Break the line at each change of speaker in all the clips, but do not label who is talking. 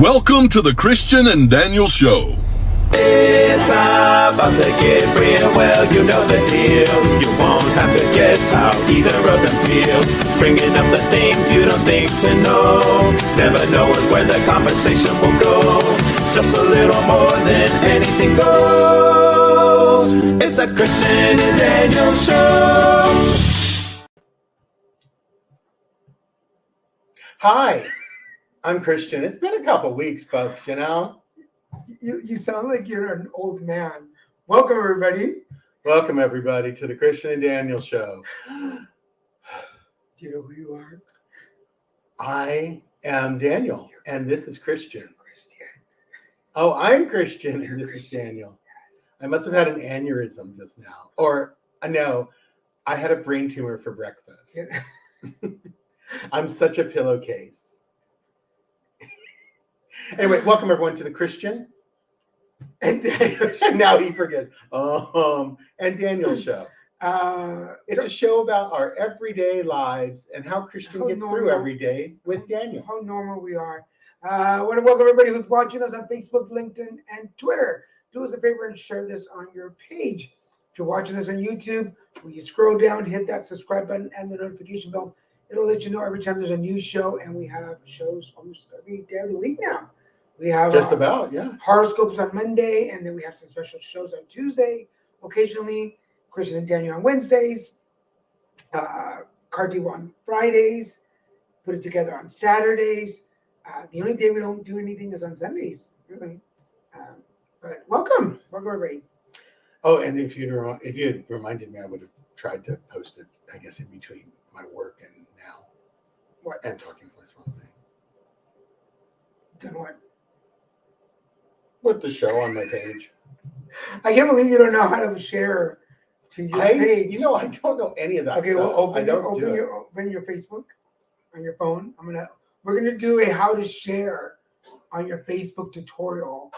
Welcome to the Christian and Daniel Show.
It's about to get real, well, you know the deal. You won't have to guess how either of them feel. Bringing up the things you don't think to know. Never knowing where the conversation will go. Just a little more than anything goes. It's a Christian and Daniel Show.
Hi, I'm Christian. It's been a couple weeks, folks, you know.
You sound like you're an old man. Welcome, everybody.
Welcome, everybody, to the Christian and Daniel Show.
Do you know who you are?
I am Daniel, and this is Christian. Oh, I'm Christian, and this is Daniel. I must have had an aneurysm just now. Or, no, I had a brain tumor for breakfast. I'm such a pillowcase. Anyway, welcome everyone to the Christian and Daniel Show. Now he forgets. And Daniel Show. It's a show about our everyday lives and how Christian gets through every day with Daniel.
How normal we are. I want to welcome everybody who's watching us on Facebook, LinkedIn, and Twitter. Do us a favor and share this on your page. If you're watching us on YouTube, when you scroll down, hit that subscribe button and the notification bell. It'll let you know every time there's a new show, and we have shows almost every day of the week now. We have
just about, yeah.
Horoscopes on Monday, and then we have some special shows on Tuesday, occasionally. Christian and Daniel on Wednesdays, Cardi on Fridays, put it together on Saturdays. The only day we don't do anything is on Sundays, really. But welcome everybody.
Oh, and if you had reminded me, I would have tried to post it, I guess, in between my work and now.
What?
And talking with my sponsor.
Done what?
With the show on my page.
I can't believe you don't know how to share to your page.
You know, I don't know any of that
okay,
stuff.
Well, open your Facebook on your phone. We're gonna do a how to share on your Facebook tutorial.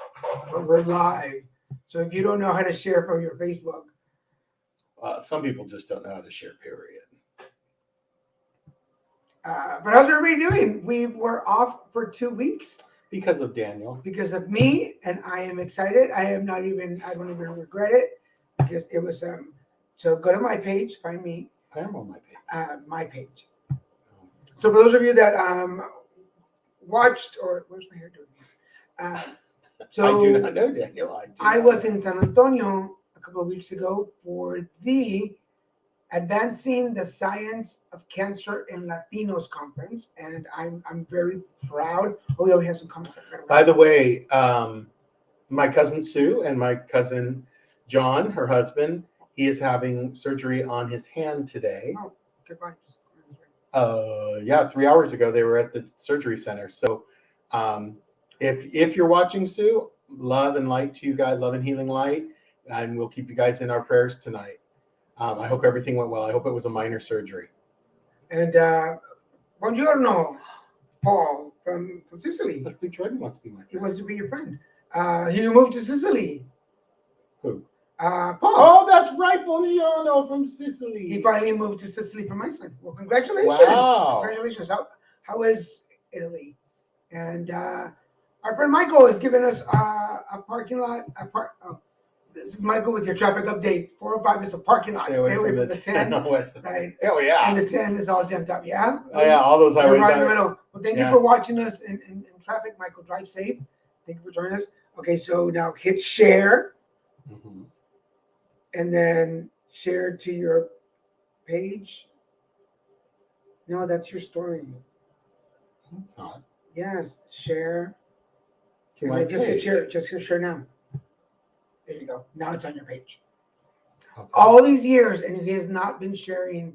We're live. So if you don't know how to share from your Facebook.
Some people just don't know how to share, period.
But how's everybody doing? We were off for 2 weeks.
Because of Daniel.
Because of me, and I am excited. I don't even regret it, because it was, so go to my page, find me.
I am on my page.
My page. So for those of you that watched, or where's my hair doing? So
I do not know, Daniel.
I was in San Antonio a couple of weeks ago for the Advancing the Science of Cancer in Latinos conference, and I'm very proud. Oh, yeah, we have some comments.
By the way, my cousin Sue and my cousin John, her husband, he is having surgery on his hand today.
Oh, good vibes.
Yeah, 3 hours ago they were at the surgery center. So, if you're watching, Sue, love and light to you guys, love and healing light, and we'll keep you guys in our prayers tonight. I hope everything went well. I hope it was a minor surgery.
And buongiorno, Paul from Sicily.
Leslie Jordan wants to be my friend.
He wants to be your friend. He moved to Sicily.
Who?
Paul.
Oh, that's right, buongiorno from Sicily.
He finally moved to Sicily from Iceland. Well, congratulations.
Wow.
Congratulations. How is Italy? And our friend Michael has given us a parking lot. This is Michael with your traffic update. 405 is a parking lot. Stay away from the 10
on the west
side.
Oh, yeah.
And the 10 is all jammed up. Yeah?
Oh, yeah, all those highways.
Right in the middle. Well, thank you for watching us in traffic. Michael, drive safe. Thank you for joining us. Okay, so now hit share.
Mm-hmm.
And then share to your page. No, that's your story.
It's not.
Yes, share.
To my
Just
page.
hit share now. There you go. Now it's on your page.
Okay.
All these years, and he has not been sharing,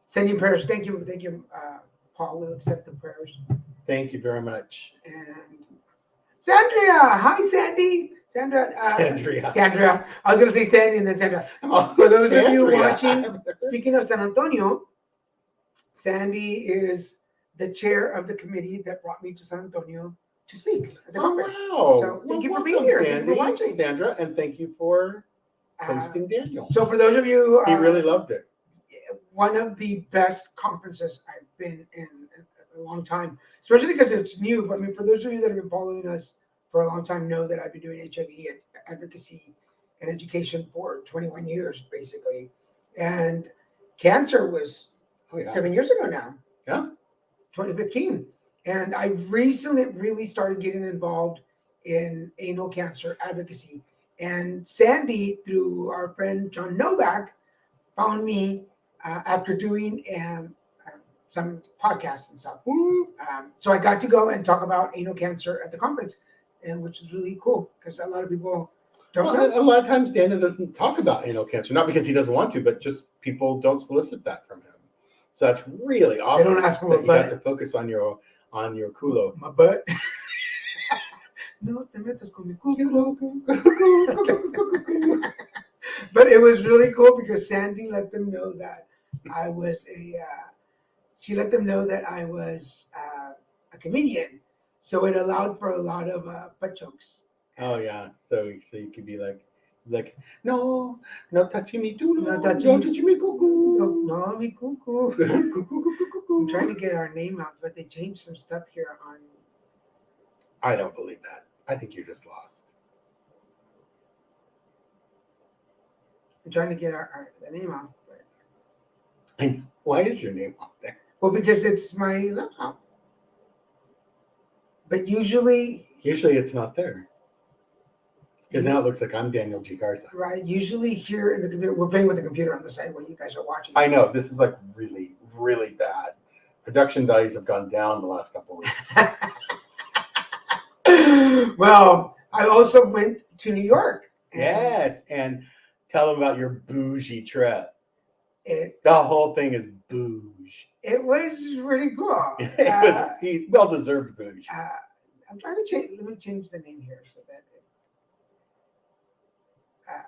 sending prayers. Thank you, Paul. We'll accept the prayers.
Thank you very much.
And Sandria, hi, Sandy. Sandra. I was going to say Sandy and then Sandra. For those of you watching, speaking of San Antonio, Sandy is the chair of the committee that brought me to San Antonio to speak at the conference.
Wow.
So thank you for being here. Thank you for watching.
Sandra, and thank you for hosting Daniel.
So for those of you,
he really loved it.
One of the best conferences I've been in a long time, especially because it's new. But I mean, for those of you that have been following us for a long time, know that I've been doing HIV advocacy and education for 21 years, basically. And cancer was 7 years ago now.
Yeah.
2015. And I recently really started getting involved in anal cancer advocacy. And Sandy, through our friend John Novak, found me after doing some podcasts and stuff. So I got to go and talk about anal cancer at the conference, and which is really cool because a lot of people don't know.
A lot of times Daniel doesn't talk about anal cancer, not because he doesn't want to, but just people don't solicit that from him. So that's really awesome.
They don't ask for
that
my
you
butt.
have to focus on your culo.
My butt. No te metas con mi culo. But it was really cool because Sandy let them know that I was she let them know that I was a comedian. So it allowed for a lot of butt jokes.
Oh yeah, so you could be like, no touching me too,
No
no
touching
touching me, cuckoo.
No, mi cuckoo. I'm trying to get our name out, but they changed some stuff here on.
I don't believe that. I think you're just lost.
I'm trying to get the name out. But...
And why is your name on there?
Well, because it's my laptop. But usually
it's not there. Because now it looks like I'm Daniel G. Garza.
Right. Usually here in the computer, we're playing with the computer on the side while you guys are watching.
I know. This is like really, really bad. Production values have gone down the last couple of weeks.
Well, I also went to New York.
Yes. And tell them about your bougie trip.
The
whole thing is bouge.
It was really cool.
It was well-deserved bouge.
I'm trying to change. Let me change the name here so that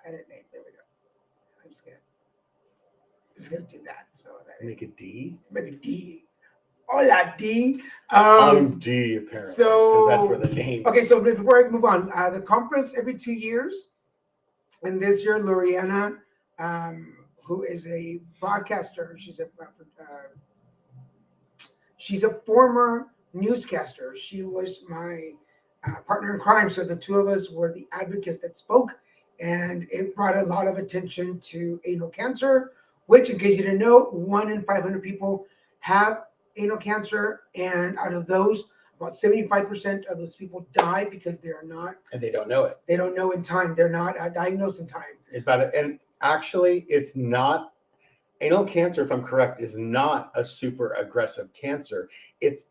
edit name. There we go. I'm just gonna do that. So that
Make a D.
Make a D. Hola D.
I'm D apparently.
So
because that's where the name.
Okay, so before I move on, the conference every 2 years, and this year Loriana, who is a broadcaster, she's a former newscaster. She was my partner in crime. So the two of us were the advocates that spoke, and it brought a lot of attention to anal cancer, which, in case you didn't know, 1 in 500 people have anal cancer, and out of those, about 75% of those people die because they are not.
And they don't know it.
They don't know in time. They're not diagnosed in time.
And actually, it's not. Anal cancer, if I'm correct, is not a super aggressive cancer.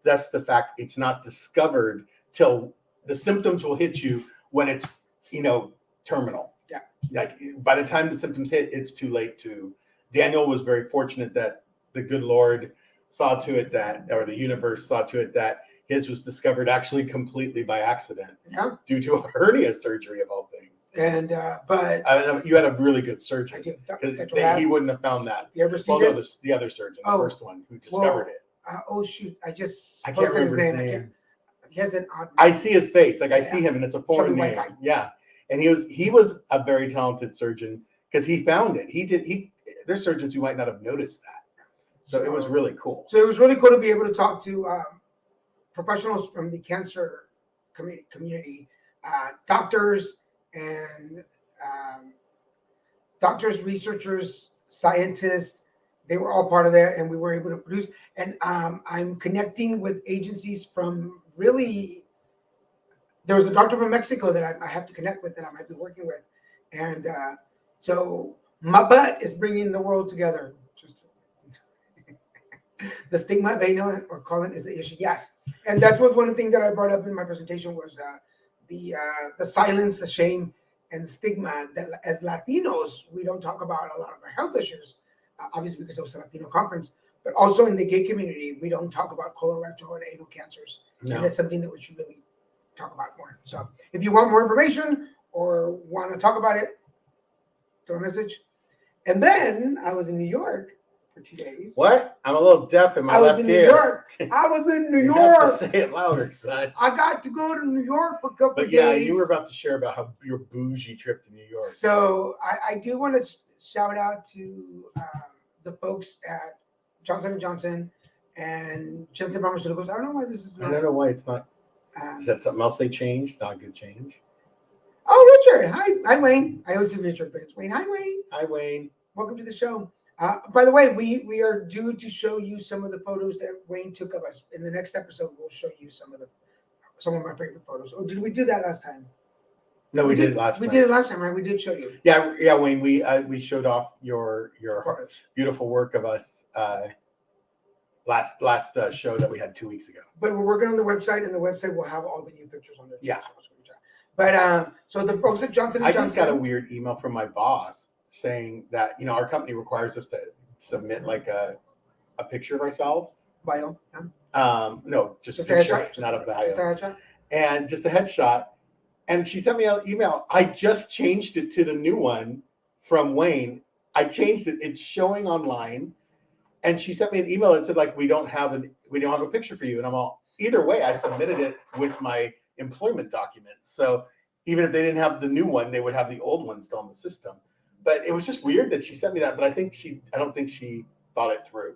That's the fact it's not discovered till the symptoms will hit you when it's, terminal.
Yeah.
Like by the time the symptoms hit, it's too late to. Daniel was very fortunate that the good Lord saw to it that, or the universe saw to it that his was discovered actually completely by accident.
Yeah.
Due to a hernia surgery of all things.
And but
I don't know, you had a really good surgeon because he wouldn't have found that.
You ever seen
this? The other surgeon, the
Oh,
first one who discovered it.
Oh shoot! I can't
remember his name.
He has an odd.
I see his face, I see him, and it's a foreign name.
Guy.
Yeah, and he was a very talented surgeon because he found it. There's surgeons who might not have noticed that, so it was really cool.
So it was really cool to be able to talk to professionals from the cancer community, doctors. And doctors, researchers, scientists, they were all part of that, and we were able to produce. And I'm connecting with agencies from really. There was a doctor from Mexico that I have to connect with that I might be working with, and so my butt is bringing the world together. Just the stigma, they know it, or call it, is the issue. Yes, and that's what one of the things that I brought up in my presentation was. The silence, the shame, and the stigma that as Latinos, we don't talk about a lot of our health issues, obviously because it was a Latino conference, but also in the gay community, we don't talk about colorectal and anal cancers. No. And that's something that we should really talk about more. So if you want more information or want to talk about it, throw a message. And then I was in New York for 2 days.
What? I'm a little deaf in my left ear.
I was in New
You
York.
have to say it louder, son.
I got to go to New York for a couple of days.
But yeah, you were about to share about how your bougie trip to New York.
So I do want to shout out to the folks at Johnson & Johnson And Jensen Pharmaceuticals. I don't know why this is
I
not.
don't know why it's not.
Um,
Is that something else they changed? Not a good change.
oh, Richard. Hi, Wayne. I always say Richard, but it's Wayne. Hi, Wayne.
Hi, Wayne.
Welcome to the show. By the way, we are due to show you some of the photos that Wayne took of us. In the next episode, we'll show you some of my favorite photos. Oh, did we do that last time?
No, we did it last
We
night.
did it last time, right? We did show you.
Yeah, Wayne. We showed off your
Photos.
beautiful work of us last show that we had 2 weeks ago.
But we're working on the website, and the website will have all the new pictures on there.
Yeah.
But so the folks at Johnson &
I
Johnson.
just got a weird email from my boss saying that our company requires us to submit like a picture of ourselves.
bio. Yeah.
No, just a
Just a
picture,
headshot?
not a bio.
Just a headshot?
And just a headshot. And she sent me an email. I just changed it to the new one from Wayne. I changed it. It's showing online. And she sent me an email and said, like, we don't have a picture for you. And I'm all, either way, I submitted it with my employment documents. So even if they didn't have the new one, they would have the old one still in the system. But it was just weird that she sent me that. But I don't think she thought it through.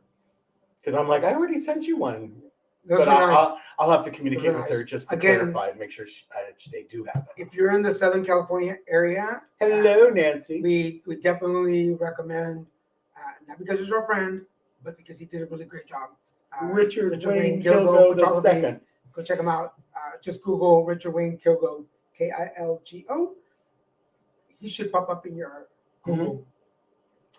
Because I'm like, I already sent you one.
Those
But
are nice.
I'll have to communicate
Those are
with her
nice.
just to
Again,
clarify and make sure they do have it.
If you're in the Southern California area,
Hello, Nancy.
we definitely recommend, not because he's our friend, but because he did a really great job.
Richard Wayne Kilgo the
Photography.
second.
Go check him out. Just Google Richard Wayne Kilgo, Kilgo. He should pop up in your Google.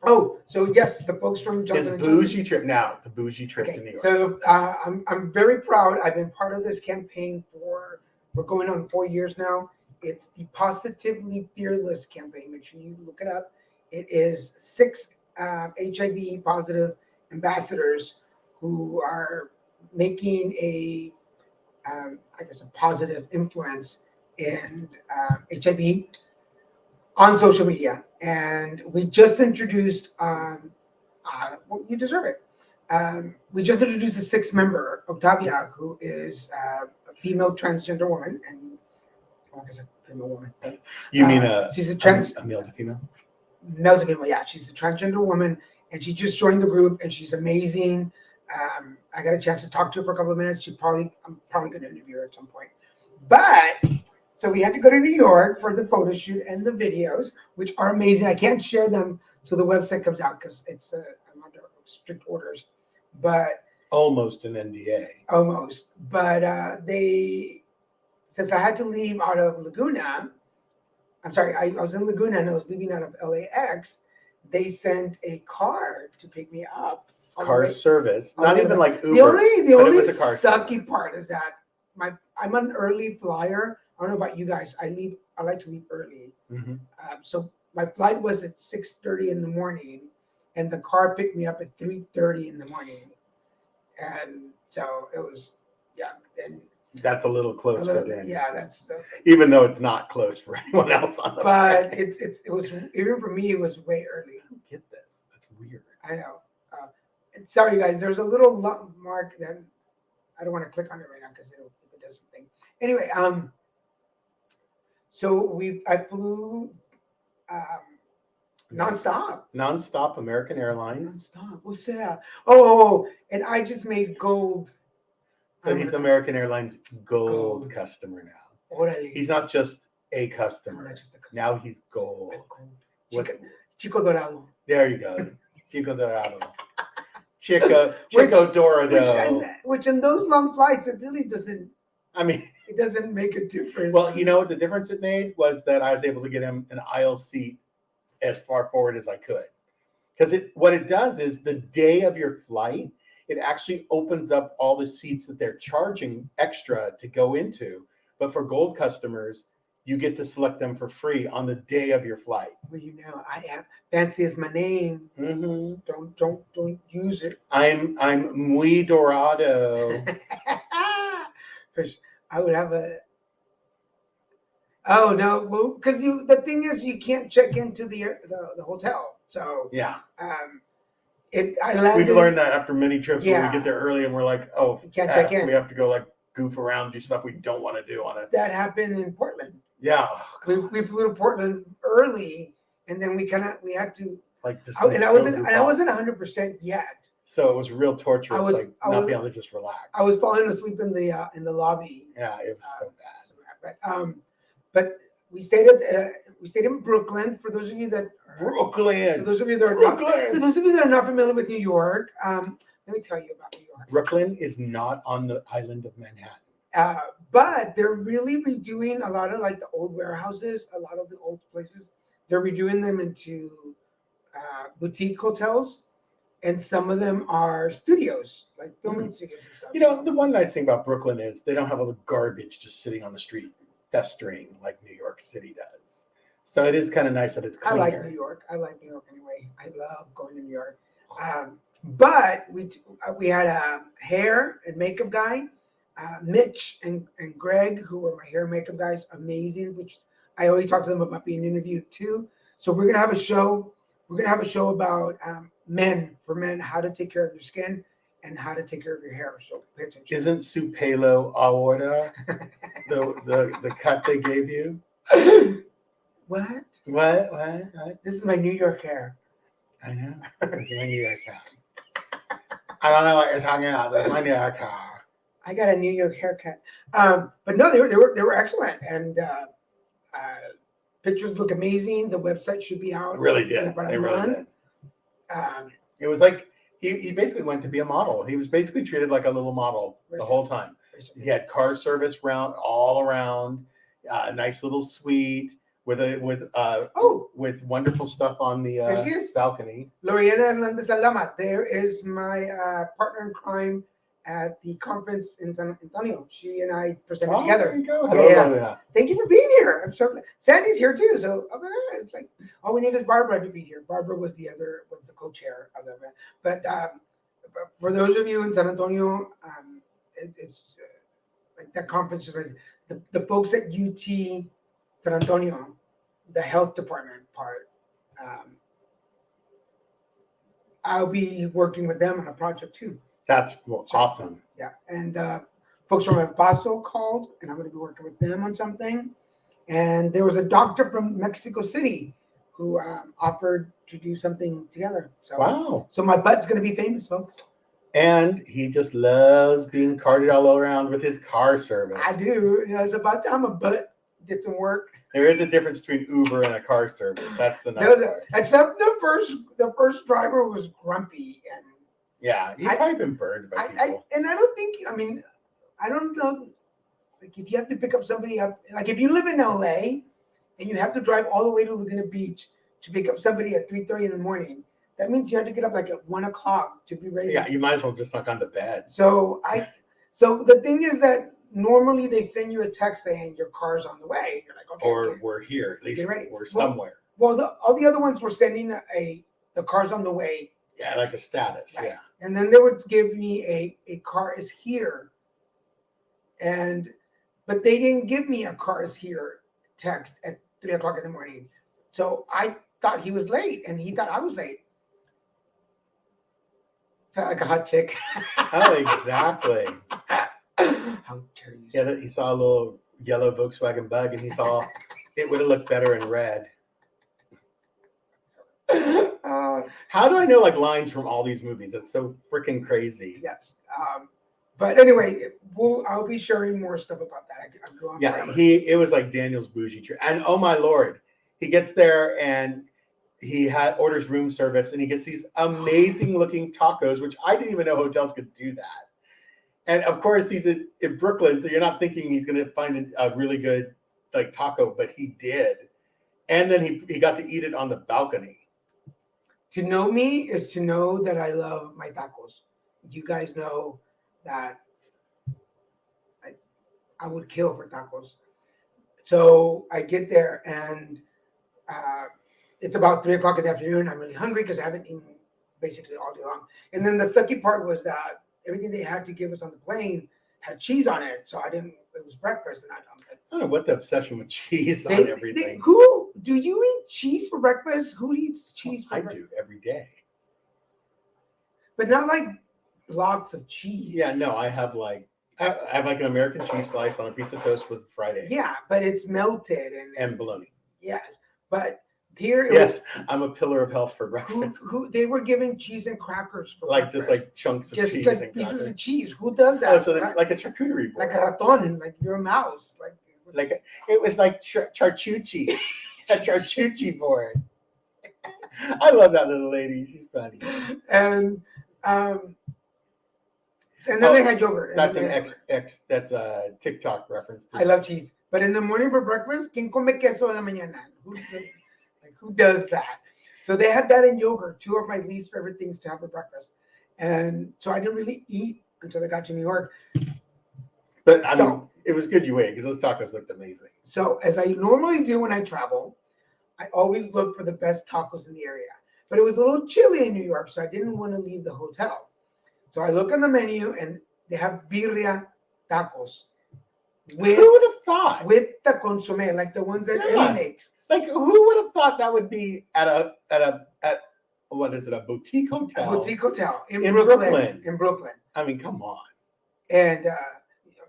Oh, so yes, the folks from
His
Johnson &
bougie trip now, the bougie trip to New York.
So I'm very proud. I've been part of this campaign we're going on 4 years now. It's the Positively Fearless campaign. Make sure you look it up. It is 6 HIV positive ambassadors who are making a positive influence in HIV on social media. And we just introduced, well, you deserve it. We just introduced a 6th member, Octavia, who is a female transgender woman. And I guess a female woman.
You mean
she's a
male to female?
Male to female, yeah. She's a transgender woman, and she just joined the group, and she's amazing. I got a chance to talk to her for a couple of minutes. I'm probably going to interview her at some point. But so we had to go to New York for the photo shoot and the videos, which are amazing. I can't share them till the website comes out because I'm under strict orders. But
Almost an NDA.
almost. But since I had to leave out of Laguna, I'm sorry, I was in Laguna and I was leaving out of LAX. They sent a car to pick me up.
Car service, not even like Uber.
The
but it
only
was a car
sucky
service.
part is that I'm an early flyer. I don't know about you guys. I like to leave early.
Mhm.
So my flight was at 6:30 in the morning, and the car picked me up at 3:30 in the morning. And so it was, yeah. And
That's a little close for Dan.
yeah, that's.
Even though it's not close for anyone else on the
But
plane.
it was, even for me, it was way early.
I don't get this. That's weird.
I know. Sorry, guys. There's a little mark that I don't want to click on it right now because it does something. Anyway, so I flew nonstop.
Nonstop American Airlines.
Nonstop. What's that? Oh, and I just made gold.
So he's American Airlines gold
Gold.
customer now.
Orale.
He's not just a
I'm
customer.
not just a customer.
Now he's gold.
Gold.
What-
Chico Dorado.
There you go. Chico Dorado. Chico Dorado.
Which in those long flights, it really doesn't.
I mean,
It doesn't make a difference.
well, you know what the difference it made was that I was able to get him an aisle seat as far forward as I could. Because what it does is the day of your flight, it actually opens up all the seats that they're charging extra to go into. But for gold customers, you get to select them for free on the day of your flight.
Well, you know, I am fancy is my name.
Mm-hmm.
Don't use it.
I'm muy dorado.
Because I would have a. Oh no! Well, because the thing is, you can't check into the hotel. So
Yeah,
I landed.
we've learned that after many trips when
Yeah.
we get there early and we're like, oh,
You can't check in.
we have to go like goof around, do stuff we don't want to do on it.
That happened in Portland.
Yeah,
We flew to Portland early, and then we had to.
like this.
And I wasn't 100% yet.
So it was real torturous,
I
not
was-
being able to just relax.
I was falling asleep in the lobby.
Yeah, it was so bad.
But we stayed in Brooklyn. For those of you that
Brooklyn.
for those of you that are not familiar with New York, let me tell you about New York.
Brooklyn is not on the island of Manhattan.
But they're really redoing a lot of like the old warehouses, a lot of the old places. They're redoing them into boutique hotels, and some of them are studios, like filming studios and stuff.
You know, the one nice thing about Brooklyn is they don't have all the garbage just sitting on the street festering like New York City does. So it is kind of nice that it's
I
cleaner.
like New York. I like New York anyway. I love going to New York. But we had a hair and makeup guy, Mitch and Greg, who were my hair and makeup guys, amazing. Which I already talked to them about being interviewed too. So we're gonna have a show. We're gonna have a show about men, how to take care of your skin and how to take care of your hair. So pay attention.
Isn't Supelo Aorta the cut they gave you?
What?
What?
This is my New York hair.
I know. It's my New York hair. I don't know what you're talking about. That's my New York hair.
I got a New York haircut. But no, they were excellent, and pictures look amazing. The website should be out.
It really did.
In about
They
a
really
month.
did. It was like he basically went to be a model. He was basically treated like a little model the whole time. He had car service all around, a nice little suite with wonderful stuff on the
There she is.
balcony.
Loriana Hernandez Alama. There is my partner in crime at the conference in San Antonio. She and I presented together.
There you go.
Yeah,
Hello,
yeah.
Lorena.
Thank you for being here. I'm so glad. Sandy's here too. So it's like all we need is Barbara to be here. Barbara was the co-chair of the event. But for those of you in San Antonio, it's like that conference is the folks at UT San Antonio, the health department part. I'll be working with them on a project too.
That's cool. Awesome.
Yeah, and folks from El Paso called, and I'm going to be working with them on something. And there was a doctor from Mexico City who offered to do something together. So,
Wow.
So my butt's going to be famous, folks.
And he just loves being carted all around with his car service.
I do. You know, it's about time my butt did some work.
There is a difference between Uber and a car service. That's the nice part.
Except the first driver was grumpy and.
Yeah, he's probably been burned by people.
I don't know. Like if you have to pick up somebody up, like if you live in LA and you have to drive all the way to Laguna Beach to pick up somebody at 3:30 in the morning, that means you have to get up like at 1 o'clock to be ready.
Yeah, you might as well just not gone to bed.
So the thing is that normally they send you a text saying your car's on the way. You're like, okay.
Or we're here. At least we're somewhere.
Well, all the other ones were sending the car's on the way.
Yeah, like a status.
Right.
Yeah.
And then they would give me a car is here. But they didn't give me a car is here text at 3 o'clock in the morning. So I thought he was late and he thought I was late. Felt like a hot chick.
Oh, exactly.
How dare you?
Yeah, he saw a little yellow Volkswagen Bug and he saw it would have looked better in red. How do I know like lines from all these movies? It's so freaking crazy.
Yes. But anyway, I'll be sharing more stuff about that. I go on forever.
It was like Daniel's bougie trip. And oh my Lord, he gets there and he orders room service and he gets these amazing looking tacos, which I didn't even know hotels could do that. And of course he's in Brooklyn, so you're not thinking he's going to find a really good like taco, but he did. And then he got to eat it on the balcony.
To know me is to know that I love my tacos. You guys know that I would kill for tacos. So I get there and it's about 3 o'clock in the afternoon. I'm really hungry because I haven't eaten basically all day long. And then the sucky part was that everything they had to give us on the plane had cheese on it. So it was breakfast. And
I don't know what the obsession with cheese on everything.
Who do you eat cheese for breakfast? Who eats cheese for breakfast?
I do every day.
But not like blocks of cheese.
Yeah, no, I have like an American cheese slice on a piece of toast with fried egg.
Yeah, but it's melted and
bologna.
Yes, but Here, it
Yes, I'm a pillar of health for
was,
breakfast.
who they were giving cheese and crackers for
Like
breakfast.
just like chunks of
just
cheese
like
and
pieces
crackers.
of cheese. Who does that?
Oh, so that's like a charcuterie board.
like a raton, like you're a mouse.
Like it was like charcuterie, a charcuterie board. I love that little lady. She's funny.
And then they had yogurt. and
That's
then
an
they had yogurt.
That's a TikTok reference.
I love cheese, but in the morning for breakfast, ¿quién come queso en la mañana? Who does that? So they had that in yogurt, two of my least favorite things to have for breakfast, and so I didn't really eat until I got to New York.
But I mean, it was good you ate because those tacos looked amazing.
So as I normally do when I travel, I always look for the best tacos in the area. But it was a little chilly in New York, so I didn't want to leave the hotel. So I look on the menu and they have birria tacos.
Who would have thought?
With the consomme, like the ones that
Yeah.
Ellie makes.
Like who would have thought that would be at what is it, a boutique hotel?
A boutique hotel in
Brooklyn.
In Brooklyn.
I mean, come on.
And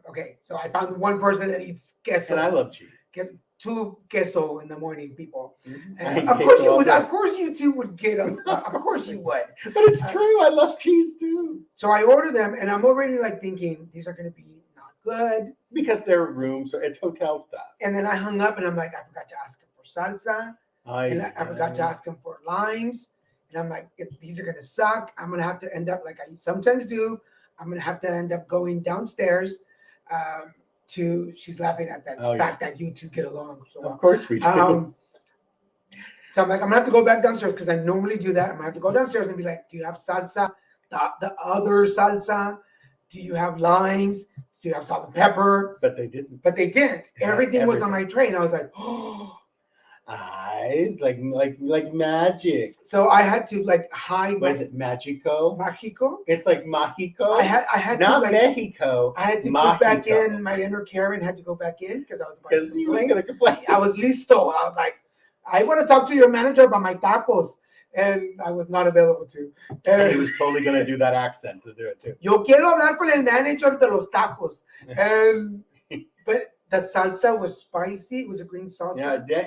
okay, so I found one person that eats queso.
And I love cheese.
Get 2 queso in the morning, people.
I
And
hate
of course
queso
you
all
would.
day.
Of course you two would get them. Of course you would.
But it's true. I love cheese too.
So I order them, and I'm already like thinking these are going to be not good.
Because they're rooms, so it's hotel stuff.
And then I hung up, and I'm like, I forgot to ask him for salsa, and I forgot to ask him for limes. And I'm like, if these are going to suck, I'm going to have to end up like I sometimes do. I'm going to have to end up going downstairs. She's laughing at that fact that you two get along so well.
Of course we do.
So I'm like, I'm gonna have to go back downstairs because I normally do that. I'm gonna have to go downstairs and be like, do you have salsa? The other salsa? Do you have limes? Do you have salt and pepper?
But they didn't.
But they didn't.
Yeah,
Everything was on my tray, and I was like, oh.
Like magic.
So I had to like hide.
What is it, Magico?
Mexico?
It's like Mexico.
I had
not
to like,
Mexico.
I had to
Mexico.
put back in my inner Karen. Had to go back in because I was about to
He was
complain.
going to complain.
I was listo. I was like, I want to talk to your manager about my tacos. And I was not available to.
And he was totally going to do that accent to do it too.
Yo quiero hablar con el manager de los tacos. And but the salsa was spicy. It was a green salsa.
Yeah,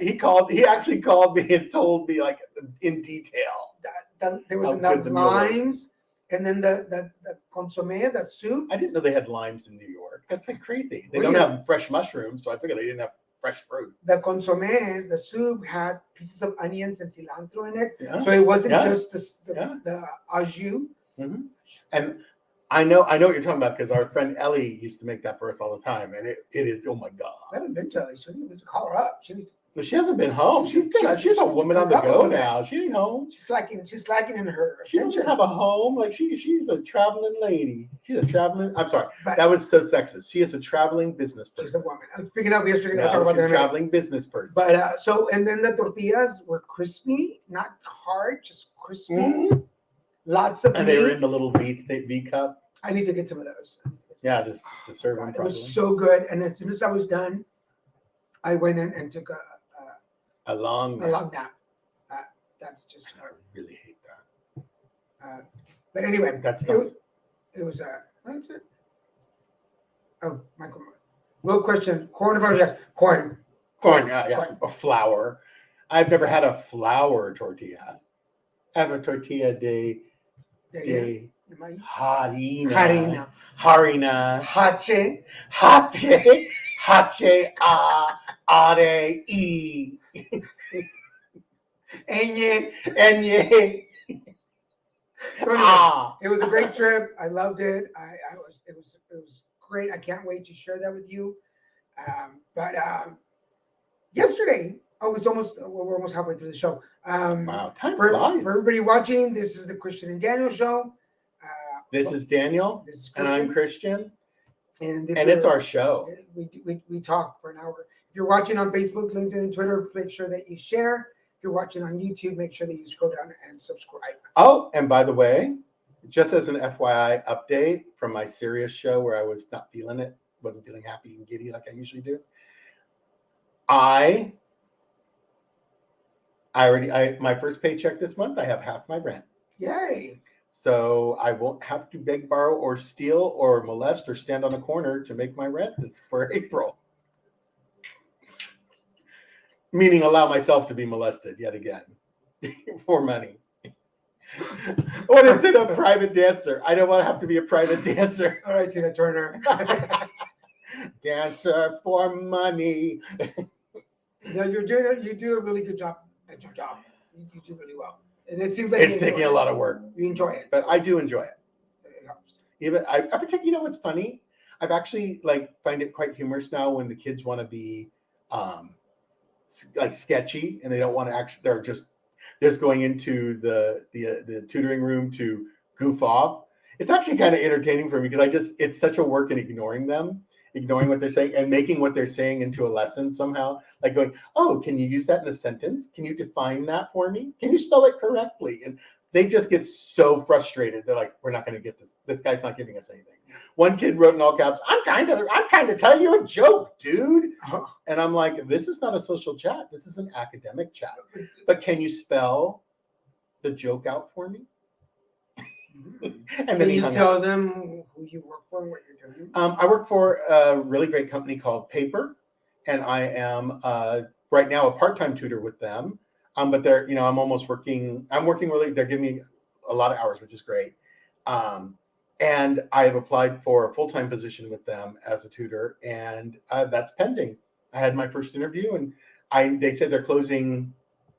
he actually called me and told me like in detail.
There was
How
enough
good the meal was.
limes. And then the consomme, the soup.
I didn't know they had limes in New York. That's like crazy. They
Really?
don't have fresh mushrooms, so I figured they didn't have fresh fruit.
The consomme, the soup had pieces of onions and cilantro in it.
Yeah.
So it wasn't
Yeah.
just the
Yeah.
au jus.
Mm-hmm. And I know what you're talking about because our friend Ellie used to make that for us all the time, and it is, oh my god.
I haven't been to her. So we need to call her up.
But she hasn't been home. She's a woman on the go now. She ain't home.
She's lacking in her
She doesn't
attention.
have a home. Like she's a traveling lady. She's a traveling. I'm sorry,
But
that was so sexist. She is a traveling business
she's a
person.
woman. I was picking up yesterday.
No,
I'll talk about
she's
that
a
in a minute.
traveling business person.
But and then the tortillas were crispy, not hard, just crispy.
Mhm.
Lots of
And
meat.
they were in the little V cup.
I need to get some of those.
Yeah, just to serve them
God, it
properly.
was so good. And as soon as I was done, I went in and took
A long
a long nap. That's just.
I really hate that.
But anyway,
That's
it was that's it. Oh, Michael. Real question. Corn, yes. Corn.
Corn, yeah.
Corn.
A flour. I've never had a flour tortilla. I have a tortilla de harina.
Hache.
Hache are e.
Enye.
Enye.
So anyway, it was a great trip. I loved it. It was great. I can't wait to share that with you. But yesterday, we're almost halfway through the show.
Wow, time
For
flies.
everybody watching, this is the Christian and Daniel show.
This is Daniel,
This is
and I'm Christian,
and
and it's our show.
We talk for an hour. If you're watching on Facebook, LinkedIn, and Twitter, make sure that you share. If you're watching on YouTube, make sure that you scroll down and subscribe.
Oh, and by the way, just as an FYI update from my serious show where I was not feeling it, wasn't feeling happy and giddy like I usually do. My first paycheck this month, I have half my rent.
Yay!
So I won't have to beg, borrow, or steal, or molest, or stand on a corner to make my rent this for April. Meaning allow myself to be molested yet again for money. What is it? A private dancer? I don't want to have to be a private dancer.
All right, Tina Turner.
Dancer for money.
No, you do a really good job at your job. You do really well, and it seems like
It's
you
taking
enjoy
a
it.
lot of work,
You enjoy it,
but I do enjoy it.
It helps.
Even I particularly, you know what's funny? I've actually find it quite humorous now when the kids want to be like sketchy and they don't want to actually. They're just going into the tutoring room to goof off. It's actually kind of entertaining for me because it's such a work in ignoring them, ignoring what they're saying and making what they're saying into a lesson somehow. Like going, oh, can you use that in a sentence? Can you define that for me? Can you spell it correctly? And they just get so frustrated. They're like, we're not going to get this. This guy's not giving us anything. One kid wrote in all caps, I'm trying to tell you a joke, dude. And I'm like, this is not a social chat. This is an academic chat. But can you spell the joke out for me? And
Can
then
you tell them who you work for and what you're doing?
I work for a really great company called Paper, and I am right now a part-time tutor with them. But they're, I'm almost working. I'm working really. They're giving me a lot of hours, which is great. And I have applied for a full-time position with them as a tutor, and that's pending. I had my first interview, and they said they're closing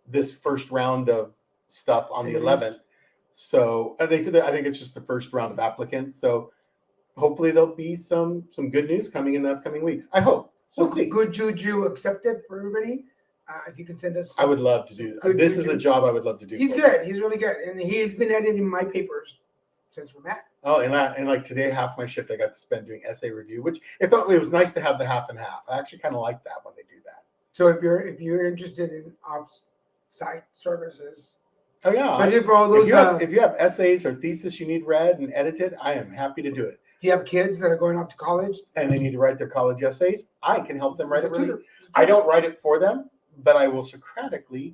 this first round of stuff on the 11th. So they said that I think it's just the first round of applicants. So hopefully there'll be some good news coming in the upcoming weeks. I hope.
So
We'll see.
good juju accepted for everybody. If you can send us,
I would love to do. This is a job I would love to do.
He's good. He's really good, and he's been editing my papers since we met.
Oh, and like today, half my shift I got to spend doing essay review, which it was nice to have the half and half. I actually kind of like that when they do that.
So if you're interested in off-site services,
oh yeah,
especially for all those,
if you have essays or thesis you need read and edited, I am happy to do it.
if you have kids that are going off to college
and they need to write their college essays, I can help them write it. I don't write it for them, but I will Socratically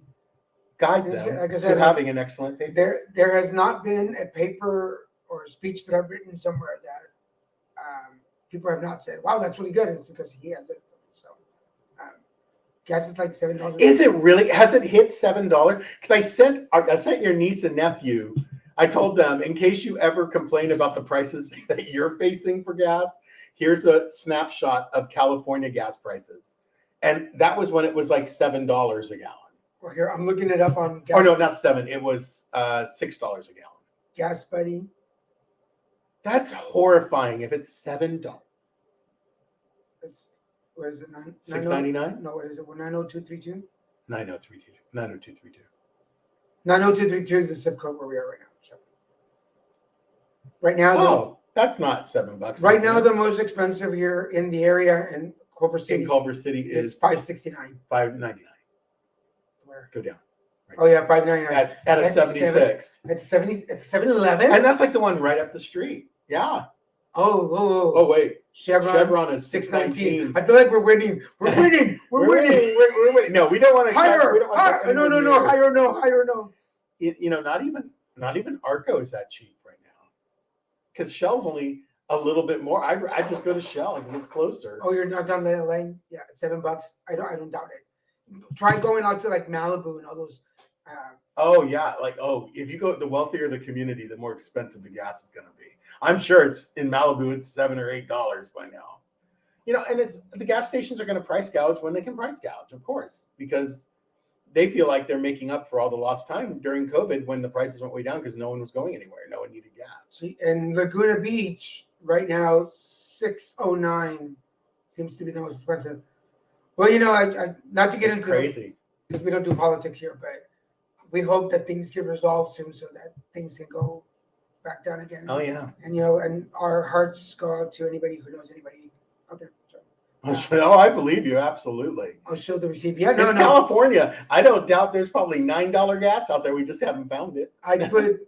guide them
like I said,
to having an excellent paper.
There has not been a paper or a speech that I've written somewhere that people have not said, "Wow, that's really good." It's because he has it. So, gas is like $7.
Is it really? Has it hit $7? Because I sent your niece and nephew. I told them, in case you ever complain about the prices that you're facing for gas, here's a snapshot of California gas prices, and that was when it was like $7 a gallon.
Well, here I'm looking it up on.
Oh no, not $7. It was $6 a gallon.
Gas Buddy.
That's horrifying. If it's $7,
Where is it?
$6.99.
No, what is it? 90232.
90232. 90232.
90232 is the zip code where we are right now. So, right now,
Oh, that's not $7.
right now the most expensive here in the area in Culver City.
In Culver City
is
is
$5.69.
$5.99.
Where?
Go down.
Oh yeah, $5.99
At a 76.
At 7-Eleven.
And that's like the one right up the street. Yeah.
Oh,
Wait.
Chevron
is
$6.19.
$6.19.
I feel like we're winning. We're winning. We're winning.
We're winning. No, we don't want to.
Higher.
We don't want
Higher.
to
No. Higher. No.
Not even Arco is that cheap right now. Because Shell's only a little bit more. I just go to Shell because it's closer.
Oh, you're not down the lane? Yeah, it's $7. I don't doubt it. Try going out to like Malibu and all those.
Oh yeah, if you go, the wealthier the community, the more expensive the gas is going to be. I'm sure it's in Malibu, it's $7 or $8 by now. And it's the gas stations are going to price gouge when they can price gouge, of course, because they feel like they're making up for all the lost time during COVID when the prices went way down because no one was going anywhere, no one needed gas.
See, and Laguna Beach right now, $6.09 seems to be the most expensive. Well, I not to get into
crazy
because we don't do politics here, but we hope that things get resolved soon so that things can go back down again.
Oh yeah.
And and our hearts go out to anybody who knows anybody out there. So,
oh, I believe you absolutely.
I'll show the receipt. Yeah,
It's California. I don't doubt there's probably $9 gas out there. We just haven't found it.
I put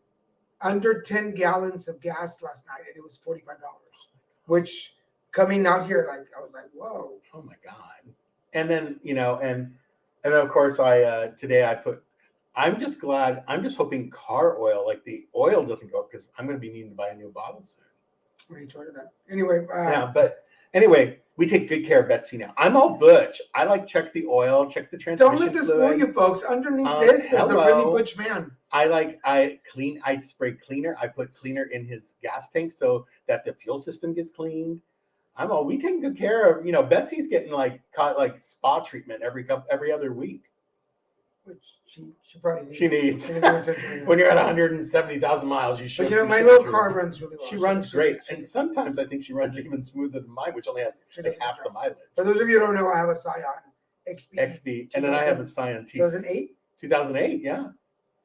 under 10 gallons of gas last night, and it was $45. Which coming out here, I was like, whoa.
Oh my God. And then and of course I'm just glad. I'm just hoping car oil, like the oil, doesn't go up because I'm going to be needing to buy a new bottle soon.
What are you talking about? Anyway.
Anyway, We take good care of Betsy now. I'm all butch. I like check the oil, check the transmission
Don't let this
fluid.
fool you, folks. Underneath this, there's a really
hello.
butch man.
I spray cleaner. I put cleaner in his gas tank so that the fuel system gets cleaned. We take good care of, Betsy's getting like spa treatment every other week.
Which she probably needs.
She needs.
She doesn't
When you're at 170,000 miles, you should.
But my little car runs really well.
She runs great, and sometimes I think she runs even smoother than mine, which only has like half the mileage.
For those of you who don't know, I have a Scion
XB, and then I have a Scion T.
2008.
2008, yeah.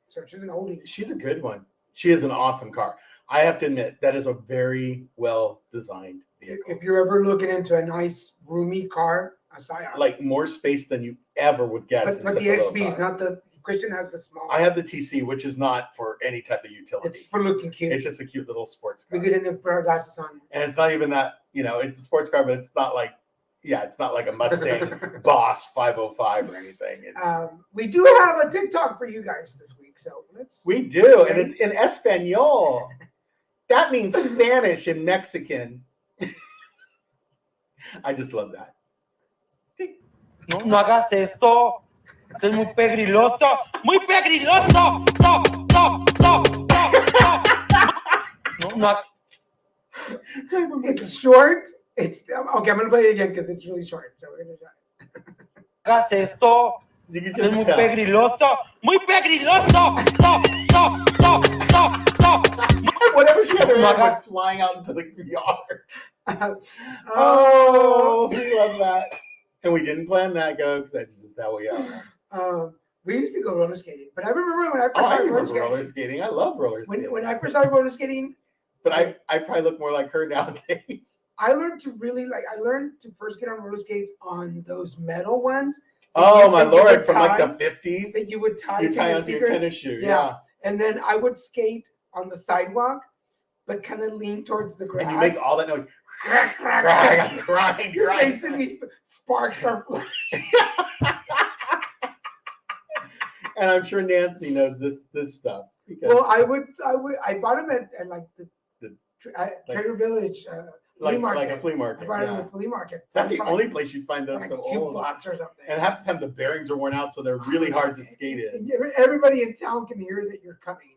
So she's an oldie.
She's a good one. She is an awesome car. I have to admit that is a very well designed vehicle.
If you're ever looking into a nice roomy car, a Scion.
Like more space than you ever would guess.
But the XB is not the. Christian has the small.
I have the TC, which is not for any type of utility.
It's for looking cute.
It's just a cute little sports car.
We get in there, put our glasses on.
And it's not even that, it's a sports car, but it's not like, it's not like a Mustang Boss 505 or anything.
We do have a TikTok for you guys this week, so let's.
We do, and it's in Espanol. That means Spanish in Mexican. I just love that.
No hagas esto. Esto es muy pegriloso. Muy pegriloso. Stop. No.
It's short. It's okay. I'm gonna play it again because it's really short. So we're gonna try.
Hagas esto.
You can
Esto es
just
muy
tell.
pegriloso. Muy pegriloso. Stop.
Whatever she had her
No
hand
hagas-
was flying out into the yard.
Oh,
We love that. And we didn't plan that, because that's just how we are.
we used to go roller skating, but I remember when I first
I
started
remember roller skating. I love roller skating.
When I first started roller skating,
But I probably look more like her nowadays.
I learned to first get on roller skates on those metal ones.
Oh my
that you
Lord,
would
from like
tie-
the 50s.
that you would tie
You
to
tie
your
onto your
sneakers.
tennis shoe.
Yeah.
Yeah.
And then I would skate on the sidewalk, but kind of lean towards the grass.
And you make all that noise. Grind.
Basically, sparks are flying.
And I'm sure Nancy knows this stuff. Because
Well, I bought them at like the Trader Village flea market.
like a flea
I
market.
bought them
Yeah.
at a flea market.
That's the
Probably
only place you'd find those
like
so
$2
old.
or something.
And half the time the bearings are worn out, so they're really hard to skate in.
And everybody in town can hear that you're coming.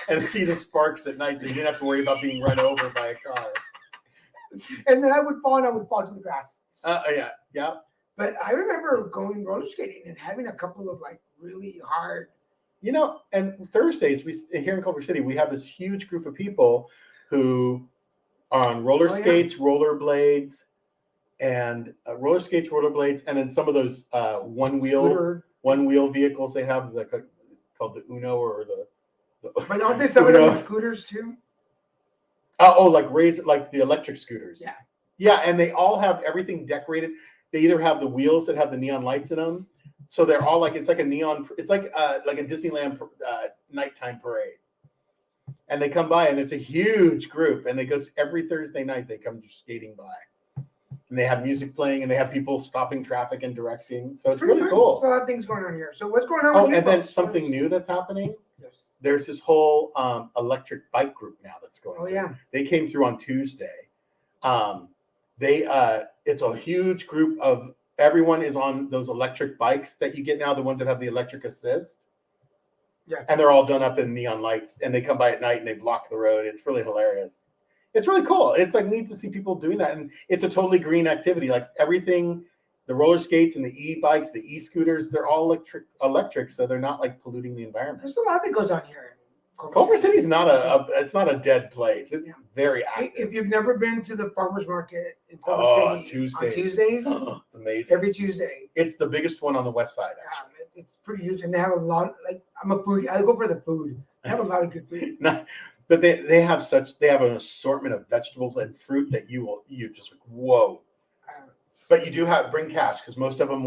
And see the sparks at night, so you didn't have to worry about being run over by a car.
And then I would fall to the grass.
Yeah.
But I remember going roller skating and having a couple of like really hard.
And Thursdays here in Culver City, we have this huge group of people who are on roller skates, rollerblades, and and then some of those one wheel vehicles they have, called the Uno or the.
But aren't they some of them scooters too?
Like the electric scooters. Yeah, and they all have everything decorated. They either have the wheels that have the neon lights in them, so they're all it's like a neon. It's like a Disneyland nighttime parade. And they come by, and it's a huge group, and they go every Thursday night. They come just skating by, and they have music playing, and they have people stopping traffic and directing. So it's really cool.
There's a lot of things going on here. So what's going on?
Oh,
with you
and then
folks?
something new that's happening.
Yes.
There's this whole electric bike group now that's going.
Oh,
through.
yeah.
They came through on Tuesday. It's a huge group of everyone is on those electric bikes that you get now, the ones that have the electric assist.
Yeah.
And they're all done up in neon lights, and they come by at night and they block the road. It's really hilarious. It's really cool. It's like neat to see people doing that. And it's a totally green activity. Like everything, the roller skates and the e-bikes, the e-scooters, they're all electric, so they're not like polluting the environment.
There's a lot that goes on here.
Culver City's not it's not a dead place. It's very active.
If you've never been to the farmers market in Culver City on Tuesdays,
it's amazing.
every Tuesday.
It's the biggest one on the west side, actually.
It's pretty huge, and they have a lot. Like I'm a foodie, I go for the food. They have a lot of good food.
But they have an assortment of vegetables and fruit that you just like, whoa. But you do bring cash, because most of them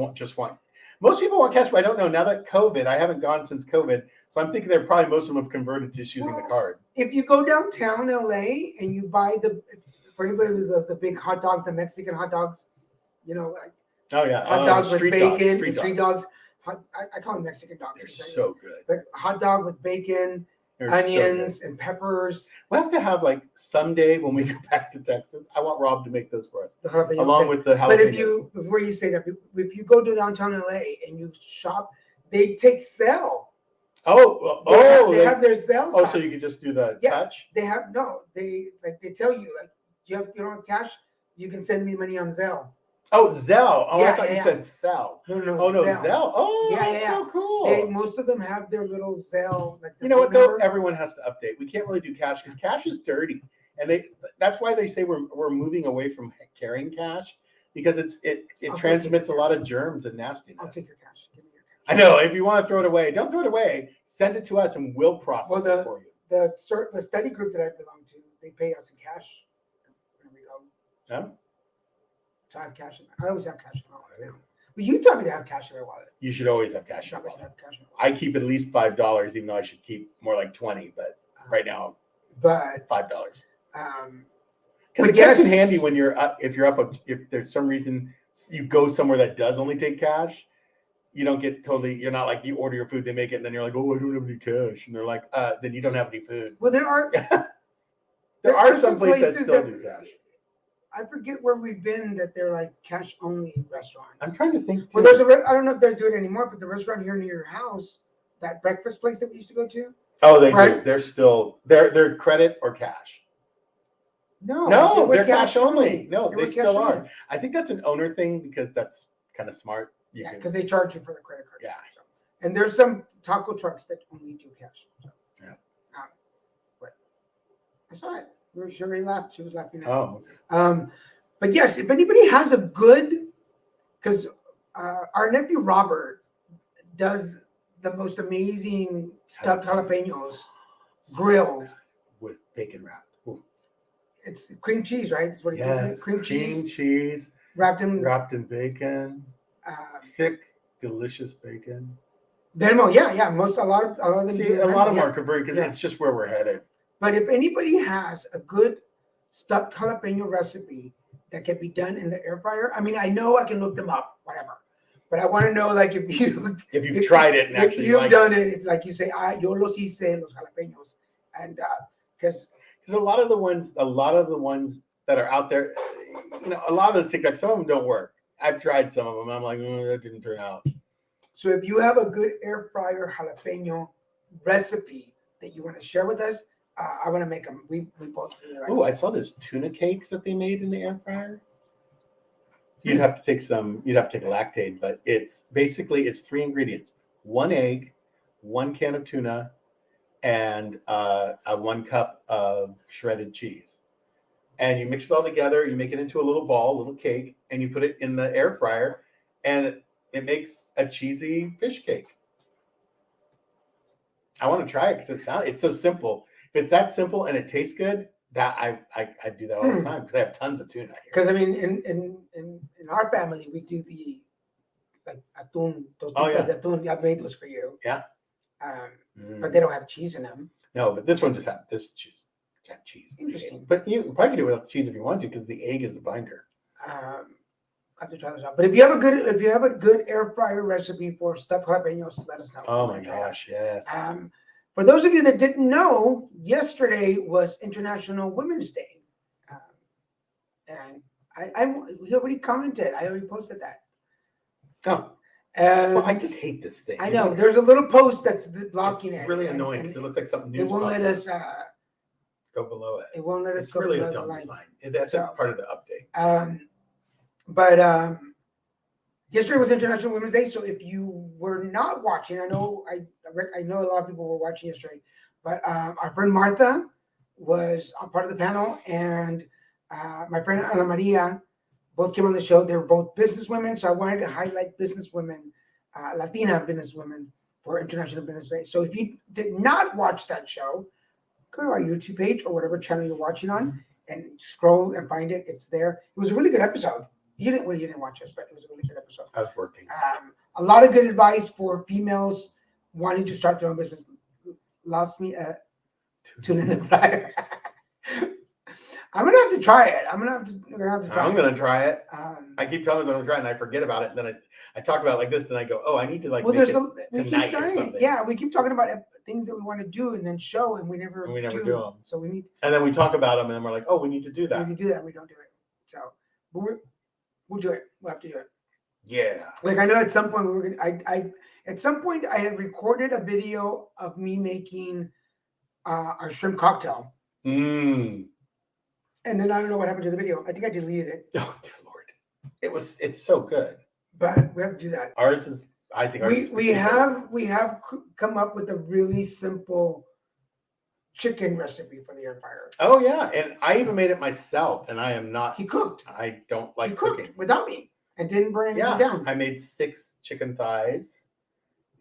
most people want cash, but I don't know. Now that COVID, I haven't gone since COVID, so I'm thinking most of them have converted to just using the card.
If you go downtown LA and you buy for anybody who does the big hot dogs, the Mexican hot dogs, like hot dogs with bacon, street dogs. I call them Mexican dogs.
They're so good.
Like hot dog with bacon
They're so good.
onions and peppers.
We'll have to have like someday when we go back to Texas. I want Rob to make those for us,
The jalapeno
along
thing.
with the jalapenos.
But if you, before you say that, if you go to downtown LA and you shop, they take sale. They have their sale.
Oh,
sign.
so you could just do the
Yeah.
touch?
They tell you, like, you don't have cash, you can send me money on Zelle.
Oh, Zelle. Oh,
Yeah,
I thought you
yeah.
said Cell.
No,
Oh, no,
Zelle.
Zelle. Oh,
Yeah,
that's
yeah.
so cool.
Most of them have their little Zelle. Like
You know what, though?
number.
Everyone has to update. We can't really do cash because cash is dirty. And that's why they say we're moving away from carrying cash, because it
I'll
transmits a
take
lot
your
of germs and nastiness.
I'll take your cash. Give me your cash.
I know. If you want to throw it away, don't throw it away. Send it to us and we'll process it for you.
The study group that I belong to, they pay us in cash when we go.
Yeah?
So I have cash. I always have cash in my wallet now. But you tell me to have cash in my wallet.
You should always have cash in
Tell
your
me to
wallet.
have cash in my wallet.
I keep at least $5, even though I should keep more like 20. But right now,
But
$5.
um,
Because
But
it comes in
yes.
handy when if there's some reason you go somewhere that does only take cash, you don't get you're not like, you order your food, they make it, and then you're like, oh, I don't have any cash. And they're like, then you don't have any food.
well, there are
There are some places that still do cash.
I forget where we've been that they're like cash only restaurants.
I'm trying to think.
Well,
too.
I don't know if they're doing it anymore, but the restaurant here near your house, that breakfast place that we used to go to.
Oh, they do.
right?
They're still they're credit or cash.
No,
No,
were
they're cash only. No,
They
they
were
still
cash
are.
only.
I think that's an owner thing because that's kind of smart. You
Yeah,
can-
because they charge you for the credit card.
Yeah.
So, and there's some taco trucks that only do cash. So,
Yeah.
But I saw it. She already laughed. She was laughing at it.
Oh,
But yes, if anybody has a good, because our nephew Robert does the most amazing stuffed jalapenos grilled.
with bacon wrap. Ooh.
It's cream cheese, right? That's what he calls
Yes,
it. Cream cheese
wrapped in
wrapped in
bacon, thick, delicious bacon.
Venmo. Yeah. A lot of them.
See,
do
a lot of
Venmo,
them are converted because
Yeah.
it's just where we're headed.
But if anybody has a good stuffed jalapeno recipe that can be done in the air fryer, I mean, I know I can look them up, whatever. But I want to know, like, if you've
tried it and
if
actually
you've
like
done it, if, like you say, yo los hice los jalapenos, and because
because a lot of the ones that are out there, a lot of those TikToks, some of them don't work. I've tried some of them. I'm like, that didn't turn out.
so if you have a good air fryer jalapeno recipe that you want to share with us, I want to make them. We both really like.
Oh, I saw this tuna cakes that they made in the air fryer. You'd have to take a lactate, but it's 3 ingredients: 1 egg, 1 can of tuna, and 1 cup of shredded cheese. And you mix it all together. You make it into a little ball, a little cake, and you put it in the air fryer, and it makes a cheesy fish cake. I want to try it because it's so simple. If it's that simple and it tastes good, that I do that all the time because I have tons of tuna here.
Because I mean, in our family, we do the like atún, tortitas de atún. I made those for you.
Yeah.
But they don't have cheese in them.
No, but this one just has this cheese. Got cheese.
Interesting.
But you probably could do it without the cheese if you want to, because the egg is the binder.
I have to try this out. But if you have a good air fryer recipe for stuffed jalapenos, let us know.
Oh my gosh, yes.
For those of you that didn't know, yesterday was International Women's Day, and we already commented. I already posted that.
Oh,
And
well, I just hate this thing.
I know there's a little post that's blocking
It's
it.
really
and-
annoying
and
because it looks like something new.
It won't let us.
Go below it.
It won't let us
It's
go
really
below
a
the
dumb
line.
design. That's
So-
part of the update.
But yesterday was International Women's Day, so if you were not watching, I know a lot of people were watching yesterday, but our friend Martha was a part of the panel, and my friend Ana Maria both came on the show. They were both businesswomen, so I wanted to highlight businesswomen, Latina businesswomen for International Women's Day. So if you did not watch that show, go to our YouTube page or whatever channel you're watching on and scroll and find it. It's there. It was a really good episode. You didn't watch us, but it was a really good episode.
I was working.
A lot of good advice for females wanting to start their own business. Lost me at tuna in the fryer. I'm gonna have to try it. I'm gonna have to try
I'm
it.
gonna try it.
Um,
I keep telling myself I'm gonna try it, and I forget about it. And then I talk about it like this, then I go, oh, I need to like
well,
make
there's
it
we keep
tonight or
saying,
something.
yeah, we keep talking about things that we want to do and then show, and we never
And we never
do.
do 'em.
So we need
And then we talk about them, and then we're like, oh, we need to do
we
that.
can do that. We don't do it. So, but we'll do it. We'll have to do it.
Yeah.
Like I know at some point we were gonna. At some point I had recorded a video of me making our shrimp cocktail,
Mm.
and then I don't know what happened to the video. I think I deleted it,
Oh, dear Lord. It's so good.
but we have to do that.
Ours is, I think ours is
We have come up with a really simple chicken recipe for the air fryer.
Oh yeah, and I even made it myself, and I am not.
He cooked.
I don't
He
like
cooked
cooking.
without me and didn't burn anything
Yeah,
down.
I made 6 chicken thighs.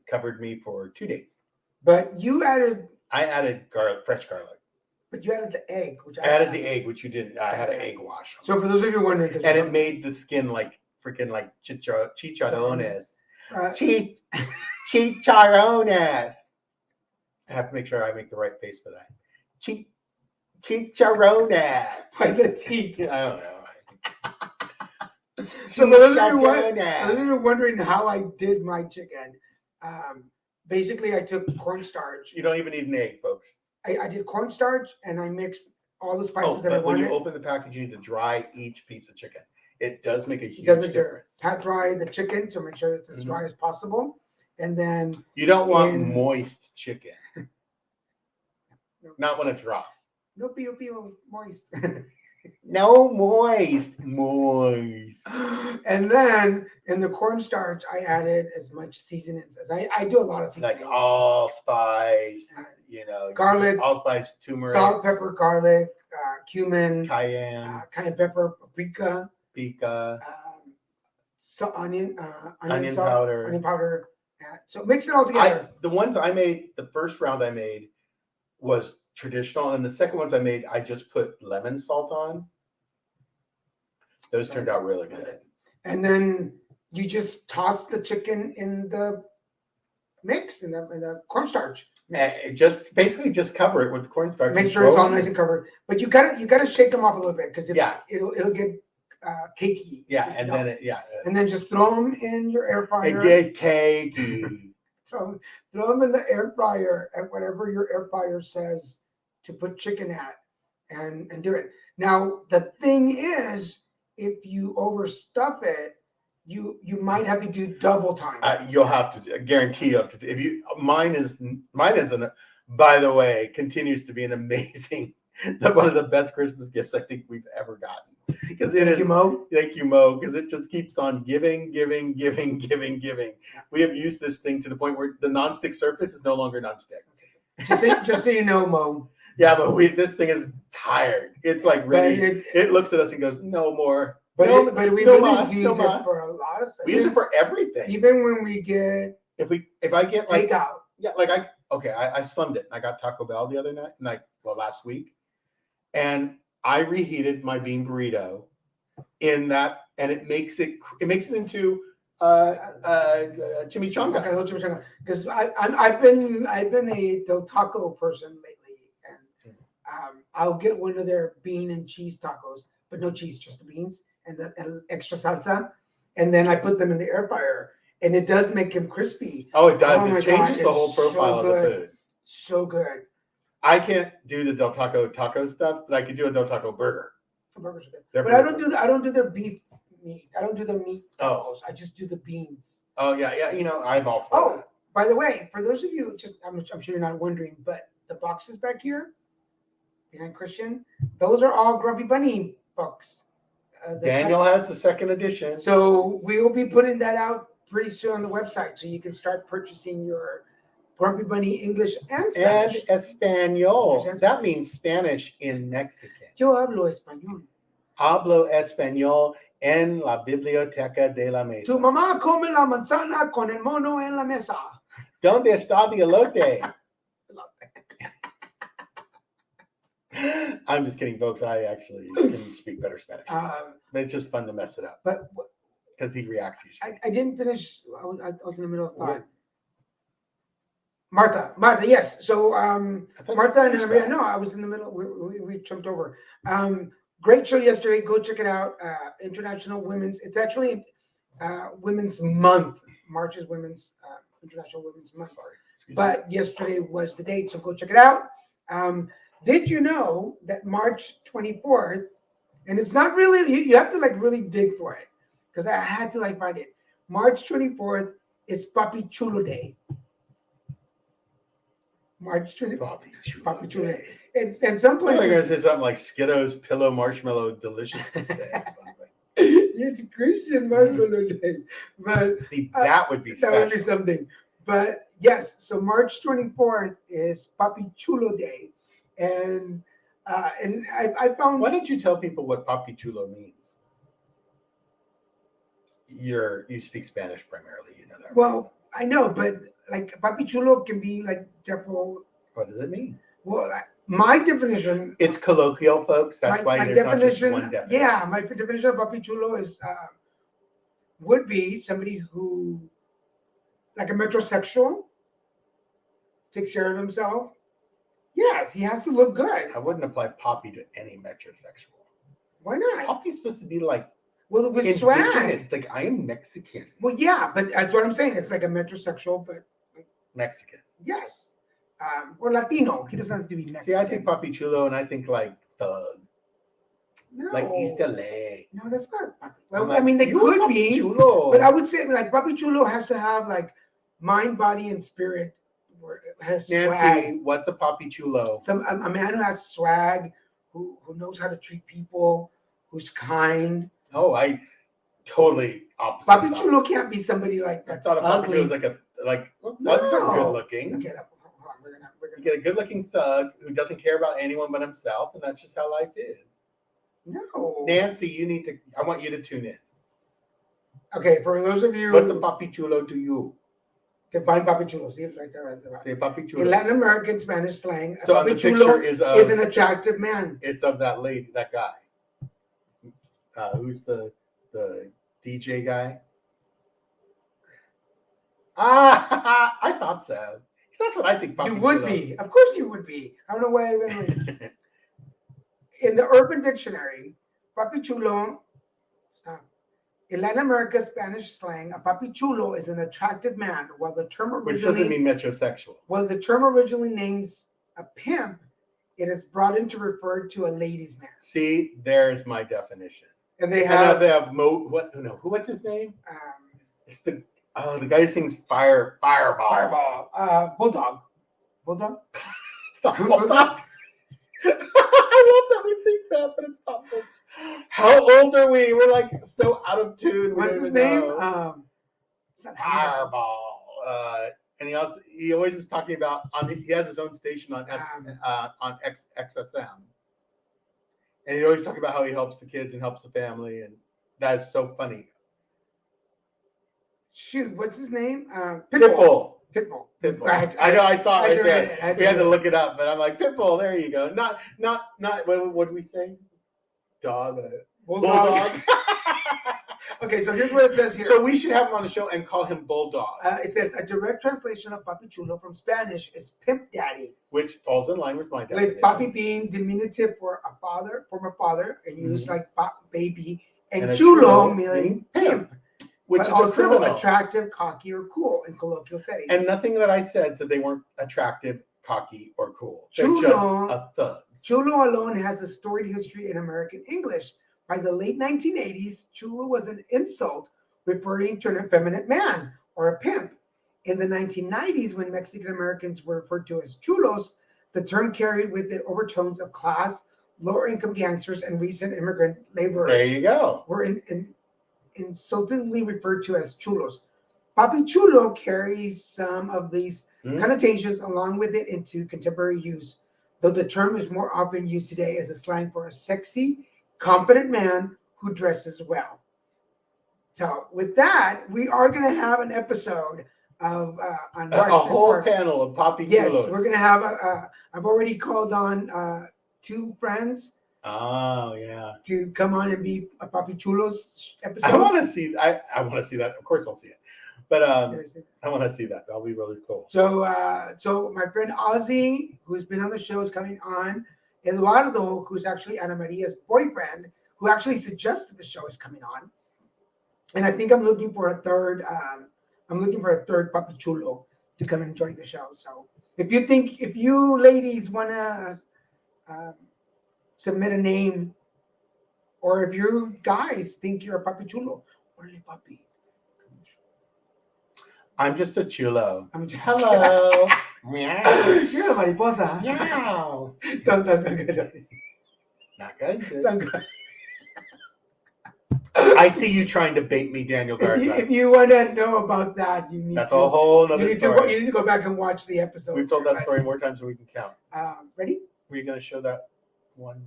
Covered me for 2 days.
But you added.
I added fresh garlic.
But you added the egg, which
I added the egg, which you didn't. I had an egg wash.
So for those of you wondering,
And it made the skin like freaking like chicharrones. Chicharrones. I have to make sure I make the right face for that. Chicharrones.
by the teeth.
I don't know.
So for those of you
Chicharrones.
wondering how I did my chicken, basically I took cornstarch.
You don't even need an egg, folks.
I did cornstarch and I mixed all the spices
Oh,
that I
but when
wanted.
you open the package, you need to dry each piece of chicken. It does make a
You
huge
gotta make
difference.
pat dry the chicken to make sure it's as dry as possible, and then
You don't want
in-
moist chicken. Not when it's raw.
no pio moist.
No moist. Moist.
And then in the cornstarch, I added as much seasonings as I do a lot of seasonings.
Like allspice, you know,
Garlic,
allspice, turmeric,
salt, pepper, garlic, cumin,
cayenne,
cayenne pepper, paprika,
pica,
onion
onion
salt,
powder.
onion powder. So mix it all together.
The ones I made, the first round I made was traditional, and the second ones I made, I just put lemon salt on. Those turned out really good.
And then you just toss the chicken in the mix, in the cornstarch mix.
And just basically just cover it with cornstarch.
Make
and
sure it's
throw
all
it
nice
in.
and covered. But you gotta shake them off a little bit because
Yeah.
it'll get cakey.
Yeah,
if you
and
don't.
then
And then just throw them in your air fryer.
and get cakey.
Throw them in the air fryer at whatever your air fryer says to put chicken at, and do it. Now the thing is, if you overstuff it, you might have to do double time.
You'll have to guarantee you have to. If you mine is by the way, continues to be an amazing, one of the best Christmas gifts I think we've ever gotten, because it
Thank
is.
you, Mo.
Thank you, Mo, because it just keeps on giving. We have used this thing to the point where the nonstick surface is no longer nonstick.
Just so you know, Mo.
Yeah, but this thing is tired. It's like ready. It looks at us and goes, "No more."
But
no,
we
no
really
mas,
use
no
it
mas.
for a lot of stuff.
We use it for everything.
Even when we get
If I get like
takeout.
yeah, like I slummed it. I got Taco Bell the other night, last week, and I reheated my bean burrito in that, and it makes it into chimichanga.
Okay, let's chimichanga. Because I've been a Del Taco person lately, and I'll get one of their bean and cheese tacos, but no cheese, just the beans and the extra salsa, and then I put them in the air fryer, and it does make them crispy.
Oh, it does.
Oh my
It changes
God,
the whole
it's so
profile of the
good.
food.
So good.
I can't do the Del Taco stuff, but I could do a Del Taco burger.
The burgers are good.
Their
But I
burgers
don't do their beef meat. I don't do the meat
Oh.
tacos. I just do the beans.
Oh yeah. I'm all for
Oh,
that.
by the way, for those of you, I'm sure you're not wondering, but the boxes back here behind Christian, those are all Grumpy Bunny books.
Daniel has the second edition.
So we will be putting that out pretty soon on the website, so you can start purchasing your Grumpy Bunny English and
And
Spanish.
Espanol.
And
That means Spanish in Mexican.
Yo hablo español.
Hablo español en la biblioteca de la mesa.
Tu mamá come la manzana con el mono en la mesa.
¿Dónde está the elote? I'm just kidding, folks. I actually can speak better Spanish. But it's just fun to mess it up
But
because he reacts usually.
I didn't finish. I was in the middle of thought. Martha, yes. So
I thought
Martha and
you finished
Maria.
that.
No, I was in the middle. We jumped over. Great show yesterday. Go check it out. International Women's. It's actually Women's Month. March is International Women's Month.
Sorry. Excuse me.
But yesterday was the date, so go check it out. Did you know that March 24th, and it's not really, you have to like really dig for it, because I had to like find it. March 24th is Papi Chulo Day. March 24th. Papi Chulo Day. And some
I thought you were gonna
places,
say something like Skittles Pillow Marshmallow Deliciousness Day or something.
it's Christian Marshmallow Day. But
See, that would be
that
special.
would be something. But yes, so March 24th is Papi Chulo Day. And I found.
Why don't you tell people what Papi Chulo means? You speak Spanish primarily, you know that.
Well, I know, but like Papi Chulo can be like several.
What does it mean?
Well, my definition.
It's colloquial, folks. That's why there's not just one definition.
Yeah, my definition of Papi Chulo is would be somebody who, like a metrosexual, takes care of himself. Yes, he has to look good.
I wouldn't apply Papi to any metrosexual.
Why not?
Papi's supposed to be like
Well, with
indigenous.
swag.
Like, I am Mexican.
Well, yeah, but that's what I'm saying. It's like a metrosexual, but
Mexican.
yes. Or Latino. He doesn't have to be Mexican.
See, I think Papi Chulo and I think like thug.
No.
Like East LA.
No, that's not Papi. Well,
I'm like,
I mean, they
you
could
Papi
be,
Chulo.
but I would say like Papi Chulo has to have like mind, body, and spirit. Where it has
Nancy,
swag.
what's a Papi Chulo?
A man who has swag, who knows how to treat people, who's kind.
Oh, I totally opposite.
Papi Chulo can't be somebody like
I
that's
thought a Papi
ugly.
Chulo was thugs are
No.
good looking.
Okay, hold on, we're
You
gonna
get a good looking thug who doesn't care about anyone but himself, and that's just how life is.
no.
Nancy, I want you to tune in.
Okay, for those of you
What's a Papi Chulo to you?
define Papi Chulo. See, it's right there, right there.
Say Papi
In
Chulo.
Latin American Spanish slang,
So
a
on the
Papi Chulo
picture
is an attractive man.
It's of that lady, that guy. Who's the DJ guy? I thought so. That's what I think. Papi
You would
Chulo.
be. Of course you would be. I don't know why I even in the Urban Dictionary, Papi Chulo, stop. In Latin America Spanish slang, a Papi Chulo is an attractive man, while the term
Which
originally
doesn't mean metrosexual.
names a pimp, it is brought in to refer to a ladies' man.
See, there's my definition.
And they
And
have
they have what's his name?
um,
It's the guy who sings Fireball.
Bulldog. Bulldog?
It's not Bulldog. I love that we think that, but it's not Bulldog. How old are we? We're like so out of tune.
What's his name?
Fireball. And he always is talking about he has his own station on XSM. And he always talking about how he helps the kids and helps the family, and that is so funny.
Shoot, what's his name?
Pitbull.
Pitbull.
I know. I saw it right
read
there.
it.
We had to look it up, but I'm like Pitbull. There you go. Not. What did we say? Dog. Bulldog.
Okay, so here's what it says here.
So we should have him on the show and call him Bulldog,
It says a direct translation of Papi Chulo from Spanish is pimp daddy,
which falls in line with my definition.
with Papi being diminutive for a father, former father, and used like baby, and
a
Chulo meaning pimp,
which
but
is
also
a criminal.
attractive, cocky, or cool in colloquial settings.
And nothing that I said they weren't attractive, cocky, or cool. They're
Chulo.
just a thug.
Chulo alone has a storied history in American English. By the late 1980s, Chulo was an insult referring to an effeminate man or a pimp. In the 1990s, when Mexican Americans were referred to as chulos, the term carried with it overtones of class, lower income gangsters, and recent immigrant laborers.
There you go.
Were insultingly referred to as chulos. Papi Chulo carries some of these connotations along with it into contemporary use, though the term is more often used today as a slang for a sexy, competent man who dresses well. So with that, we are going to have an episode of on March
A whole
4th.
panel of Papi
Yes,
Chulos.
we're going to have I've already called on two friends
Oh yeah.
to come on and be a Papi Chulos episode.
I want to see. I want to see that. Of course, I'll see it. But I want to see that. That'll be really cool.
So my friend Ozzy, who's been on the show, is coming on. Eduardo, who's actually Ana Maria's boyfriend, who actually suggested the show, is coming on. And I think I'm looking for a third. I'm looking for a third Papi Chulo to come and join the show. So if you ladies wanna submit a name, or if you guys think you're a Papi Chulo, orale papi.
I'm just a chulo.
I'm just
Hello. Meow.
You're a mariposa.
Meow.
Don't.
Not good.
Don't go.
I see you trying to bait me, Daniel Garza.
If you want to know about that, you need
That's
to.
a whole other
you
story.
need to go back and watch the episode.
We've told that story more times than we can count.
Ready?
Were you going to show that one?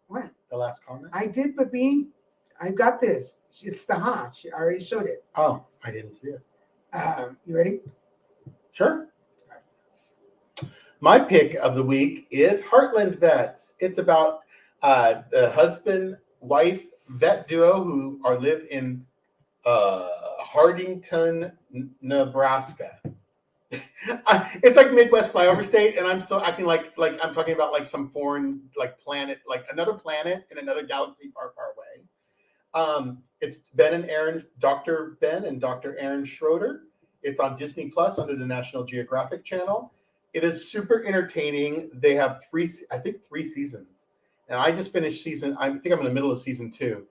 What?
The last comment?
I did, Papi. I got this. It's the ha. I already showed it.
Oh, I didn't see it.
You ready?
Sure. My pick of the week is Heartland Vets. It's about the husband-wife vet duo who live in Hardington, Nebraska. It's like Midwest flyover state, and I'm still acting like I'm talking about like some foreign planet, like another planet in another galaxy far, far away. It's Ben and Aaron, Dr. Ben and Dr. Aaron Schroeder. It's on Disney Plus under the National Geographic Channel. It is super entertaining. They have three seasons, and I just finished I think I'm in the middle of season 2.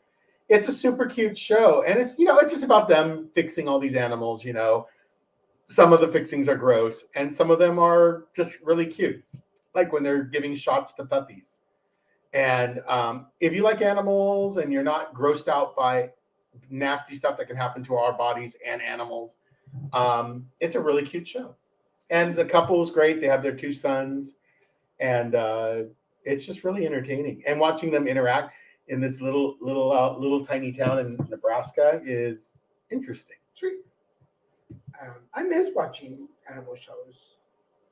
It's a super cute show, and it's just about them fixing all these animals. Some of the fixings are gross, and some of them are just really cute, like when they're giving shots to puppies. And if you like animals and you're not grossed out by nasty stuff that can happen to our bodies and animals, it's a really cute show. And the couple is great. They have their 2 sons, and it's just really entertaining. And watching them interact in this little tiny town in Nebraska is interesting.
Sweet. I miss watching animal shows.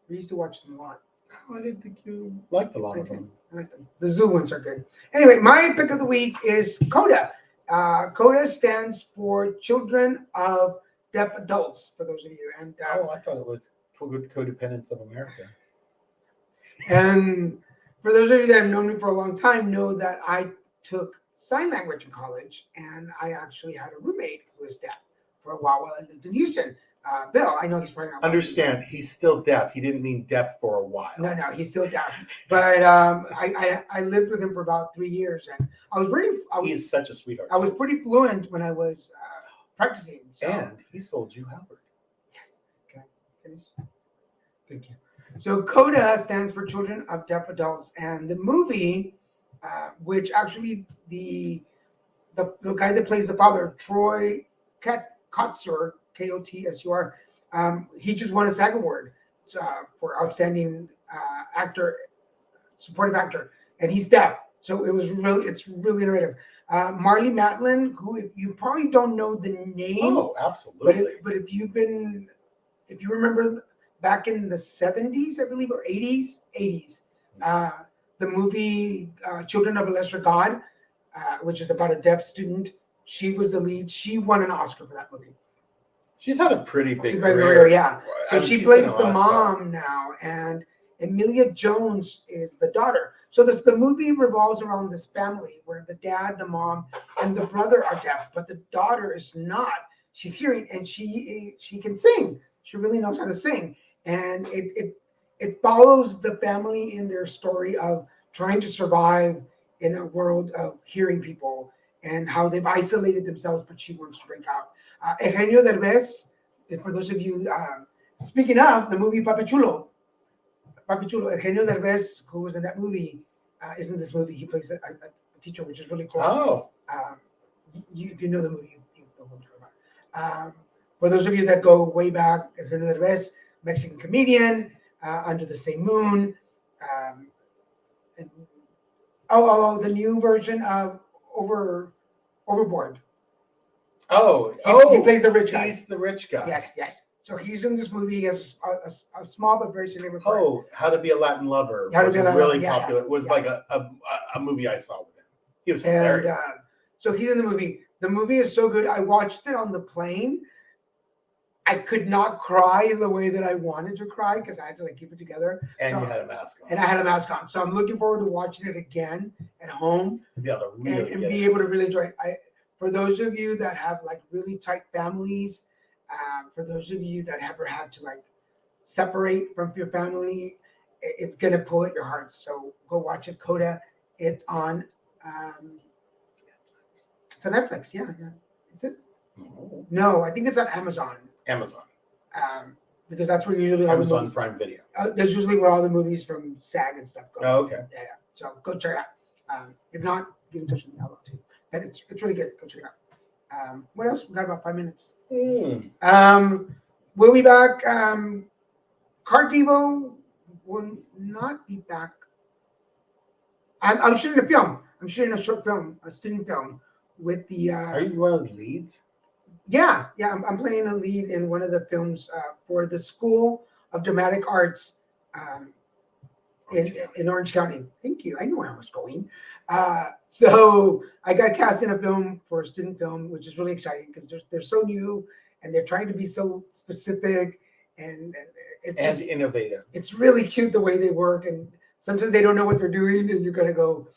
We used to watch them a lot.
Oh, I didn't think you liked a lot of them.
I like them. The zoo ones are good. Anyway, my pick of the week is CODA. CODA stands for Children of Deaf Adults, for those of you. And
I thought it was Codependence of America.
And for those of you that have known me for a long time, know that I took sign language in college, and I actually had a roommate who was deaf for a while I lived in Houston. Bill, I know he's probably not.
Understand, he's still deaf. He didn't mean deaf for a while.
No, he's still deaf. But I lived with him for about 3 years, and
He's such a sweetheart.
I was pretty fluent when I was practicing. So.
And he sold you Howard.
Yes. Can I finish? Thank you. So CODA stands for Children of Deaf Adults, and the movie, which actually the guy that plays the father, Troy Kotsur, Kotsur, he just won a SAG award for outstanding supportive actor, and he's deaf. So it's really innovative. Marlee Matlin, who if you probably don't know the name,
Oh, absolutely.
but if you remember back in the 70s, I believe, or 80s, the movie Children of a Lesser God, which is about a deaf student, she was the lead. She won an Oscar for that movie.
She's had a pretty big
career, yeah. So she plays the
mom.
mom now, and Emilia Jones is the daughter. So the movie revolves around this family where the dad, the mom, and the brother are deaf, but the daughter is not. She's hearing, and she can sing. She really knows how to sing, and it follows the family in their story of trying to survive in a world of hearing people and how they've isolated themselves, but she wants to break out. Eugenio Derbez, for those of you, speaking of the movie Papi Chulo, Eugenio Derbez, who was in that movie, is in this movie. He plays a teacher, which is really cool.
Oh.
If you know the movie, you know what I'm talking about. For those of you that go way back, Eugenio Derbez, Mexican comedian, Under the Same Moon, and the new version of Overboard.
He
plays the rich guy.
He's the rich guy.
Yes. So he's in this movie. He has a small but very significant part.
Oh, How to Be a Latin Lover.
How to Be a Latin
really
Lover,
popular. It was like a movie I saw with him. He was hilarious.
And so he's in the movie. The movie is so good. I watched it on the plane. I could not cry the way that I wanted to cry because I had to like keep it together.
And
So-
you had a mask on.
and I had a mask on. So I'm looking forward to watching it again at home
Be able to really
and
get
be
it.
able to really enjoy it. For those of you that have like really tight families, for those of you that ever had to like separate from your family, it's gonna pull at your heart. So go watch it, Coda. It's on Netflix. Yeah. Is it?
Oh,
No, I think it's on Amazon.
Amazon.
Because that's where usually all the
Amazon
movies,
Prime Video.
that's usually where all the movies from SAG and stuff go.
Oh, okay.
Yeah. So go check it out. If not, get in touch with me. I will too. But it's really good. Go check it out. What else? We got about 5 minutes. We'll be back. Card Devo will not be back. I'm shooting a film. I'm shooting a short film, a student film with the.
Are you one of the leads?
Yeah. I'm playing a lead in one of the films for the School of Dramatic Arts in Orange County. Thank you. I knew where I was going. So I got cast in a film for a student film, which is really exciting because they're so new and they're trying to be so specific and it's
And
just,
innovative.
it's really cute the way they work. And sometimes they don't know what they're doing and you're going to go,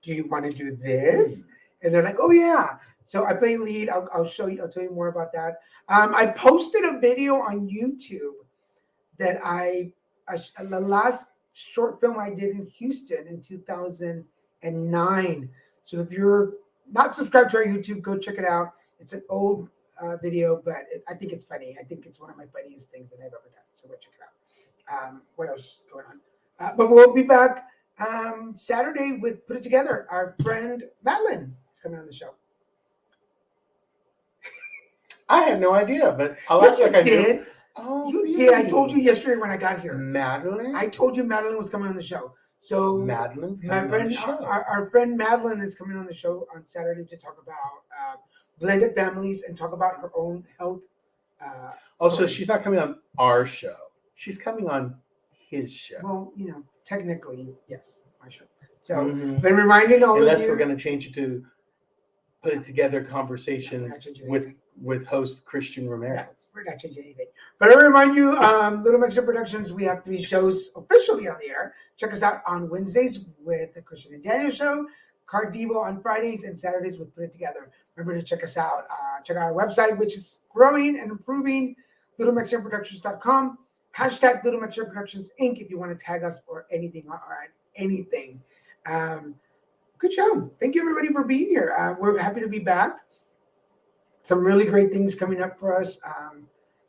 do you want to do this? And they're like, oh yeah. So I play lead. I'll show you. I'll tell you more about that. I posted a video on YouTube that the last short film I did in Houston in 2009. So if you're not subscribed to our YouTube, go check it out. It's an old video, but I think it's funny. I think it's one of my funniest things that I've ever done. So go check it out. What else is going on? But we'll be back Saturday with Put It Together. Our friend Madeline is coming on the show.
I had no idea, but I'll
Yes,
act
you
like I
did.
knew. Oh,
You
really?
did. I told you yesterday when I got here.
Madeline?
I told you Madeline was coming on the show. So
Madeline's
my
coming on
friend,
the show.
our friend Madeline is coming on the show on Saturday to talk about blended families and talk about her own health.
Oh, so
story.
she's not coming on our show. She's coming on his show.
Well, technically, yes, my show. So,
Mhm.
been reminding all
Unless
of you.
we're going to change it to Put It Together Conversations
We're not changing
with host Christian Ramirez.
Yes, we're not changing anything. But I remind you, Little Mexican Productions, we have 3 shows officially on the air. Check us out on Wednesdays with the Christian and Daniel Show, Card Devo on Fridays, and Saturdays with Put It Together. Remember to check us out. Check out our website, which is growing and improving, littlemexicanproductions.com. Hashtag Little Mexican Productions Inc. if you want to tag us or anything or anything. Good show. Thank you, everybody, for being here. We're happy to be back. Some really great things coming up for us.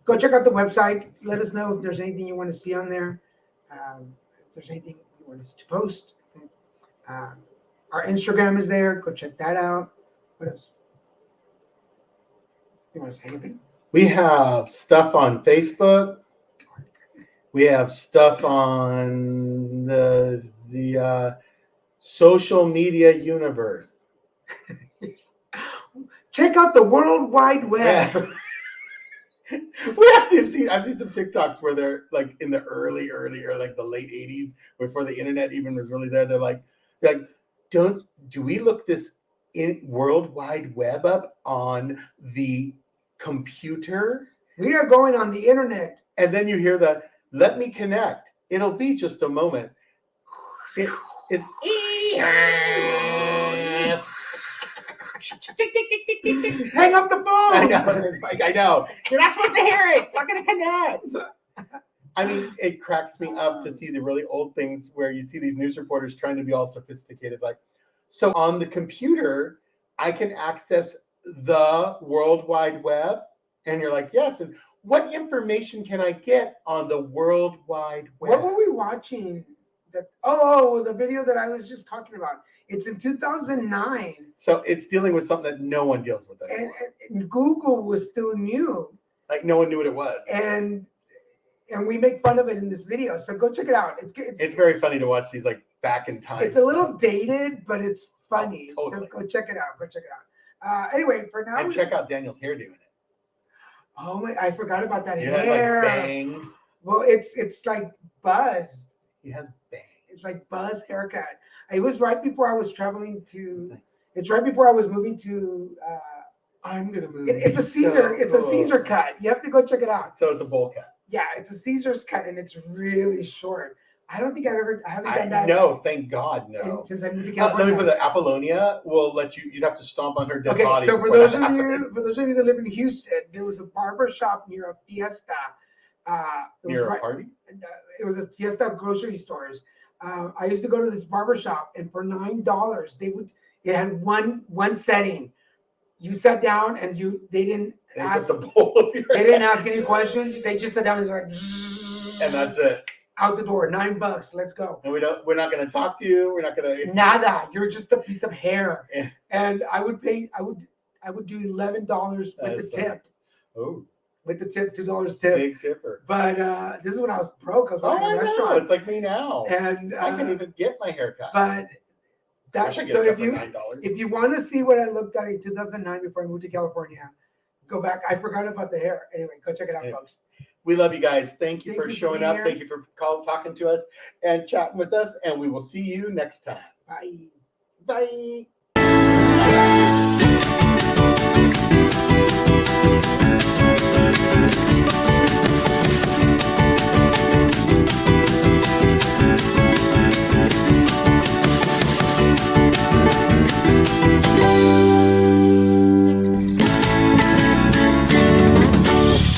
Go check out the website. Let us know if there's anything you want to see on there. If there's anything you want us to post. Our Instagram is there. Go check that out. What else? You want to say anything?
We have stuff on Facebook. We have stuff on the social media universe.
Check out the World Wide Web.
Yeah. I've seen some TikToks where they're like in the early or like the late 80s before the internet even was really there. They're like, do we look this in World Wide Web up on the computer?
We are going on the internet.
And then you hear the let me connect. It'll be just a moment. It's
Hang up the phone.
I know. You're not supposed to hear it. It's not going to connect. I mean, it cracks me up to see the really old things where you see these news reporters trying to be all sophisticated. Like, so on the computer, I can access the World Wide Web. And you're like, yes. And what information can I get on the World Wide Web?
What were we watching? The video that I was just talking about. It's in 2009.
So it's dealing with something that no one deals with anymore.
And Google was still new.
Like no one knew what it was.
And we make fun of it in this video. So go check it out.
It's very funny to watch these like back in time.
It's a little dated, but it's funny.
Totally.
So go check it out. Anyway, for now.
And check out Daniel's hair doing it.
Oh my! I forgot about that
He
hair.
has like bangs.
Well, it's like buzz.
He has bangs.
It's like buzz haircut. It was right before I was traveling to. It's right before I was moving to
I'm gonna move.
It's a
So
Caesar. It's a
cool.
Caesar cut. You have to go check it out.
So it's a bowl cut.
Yeah, it's a Caesar's cut, and it's really short. I don't think I haven't done that.
No, thank God, no.
Since I moved to
Let
California.
me put that. Apollonia will let you. You'd have to stomp on her dead
Okay,
body.
so for
before
those
that
of you,
happens.
that live in Houston, there was a barber shop near a Fiesta. It was
Near a
right-
party.
It was a Fiesta of grocery stores. I used to go to this barber shop, and for $9, it had one setting. You sat down, and they didn't
They
ask.
put the bowl of your
They didn't
head,
ask any questions. They just sat down and like,
and that's it.
out the door. $9. Let's go.
And we're not going to talk to you. We're not going to.
Nada. You're just a piece of hair.
Yeah.
And I would do $11 with
That's
the
funny.
tip.
Oh,
With the tip, $2 tip.
big tipper.
But this is when I was broke. I was
Oh,
working
I
in a
know.
restaurant.
It's like me now.
And
I can't even get my hair cut.
but that
Wish I could
so
get
if
it for
you
$9.
if you want to see what I looked at in 2009 before I moved to California, go back. I forgot about the hair. Anyway, go check it out,
Yeah.
folks.
We love you guys. Thank you
Thank
for
you for
showing
being
up.
here.
Thank you for talking to us and chatting with us. And we will see you next time.
Bye.
Bye.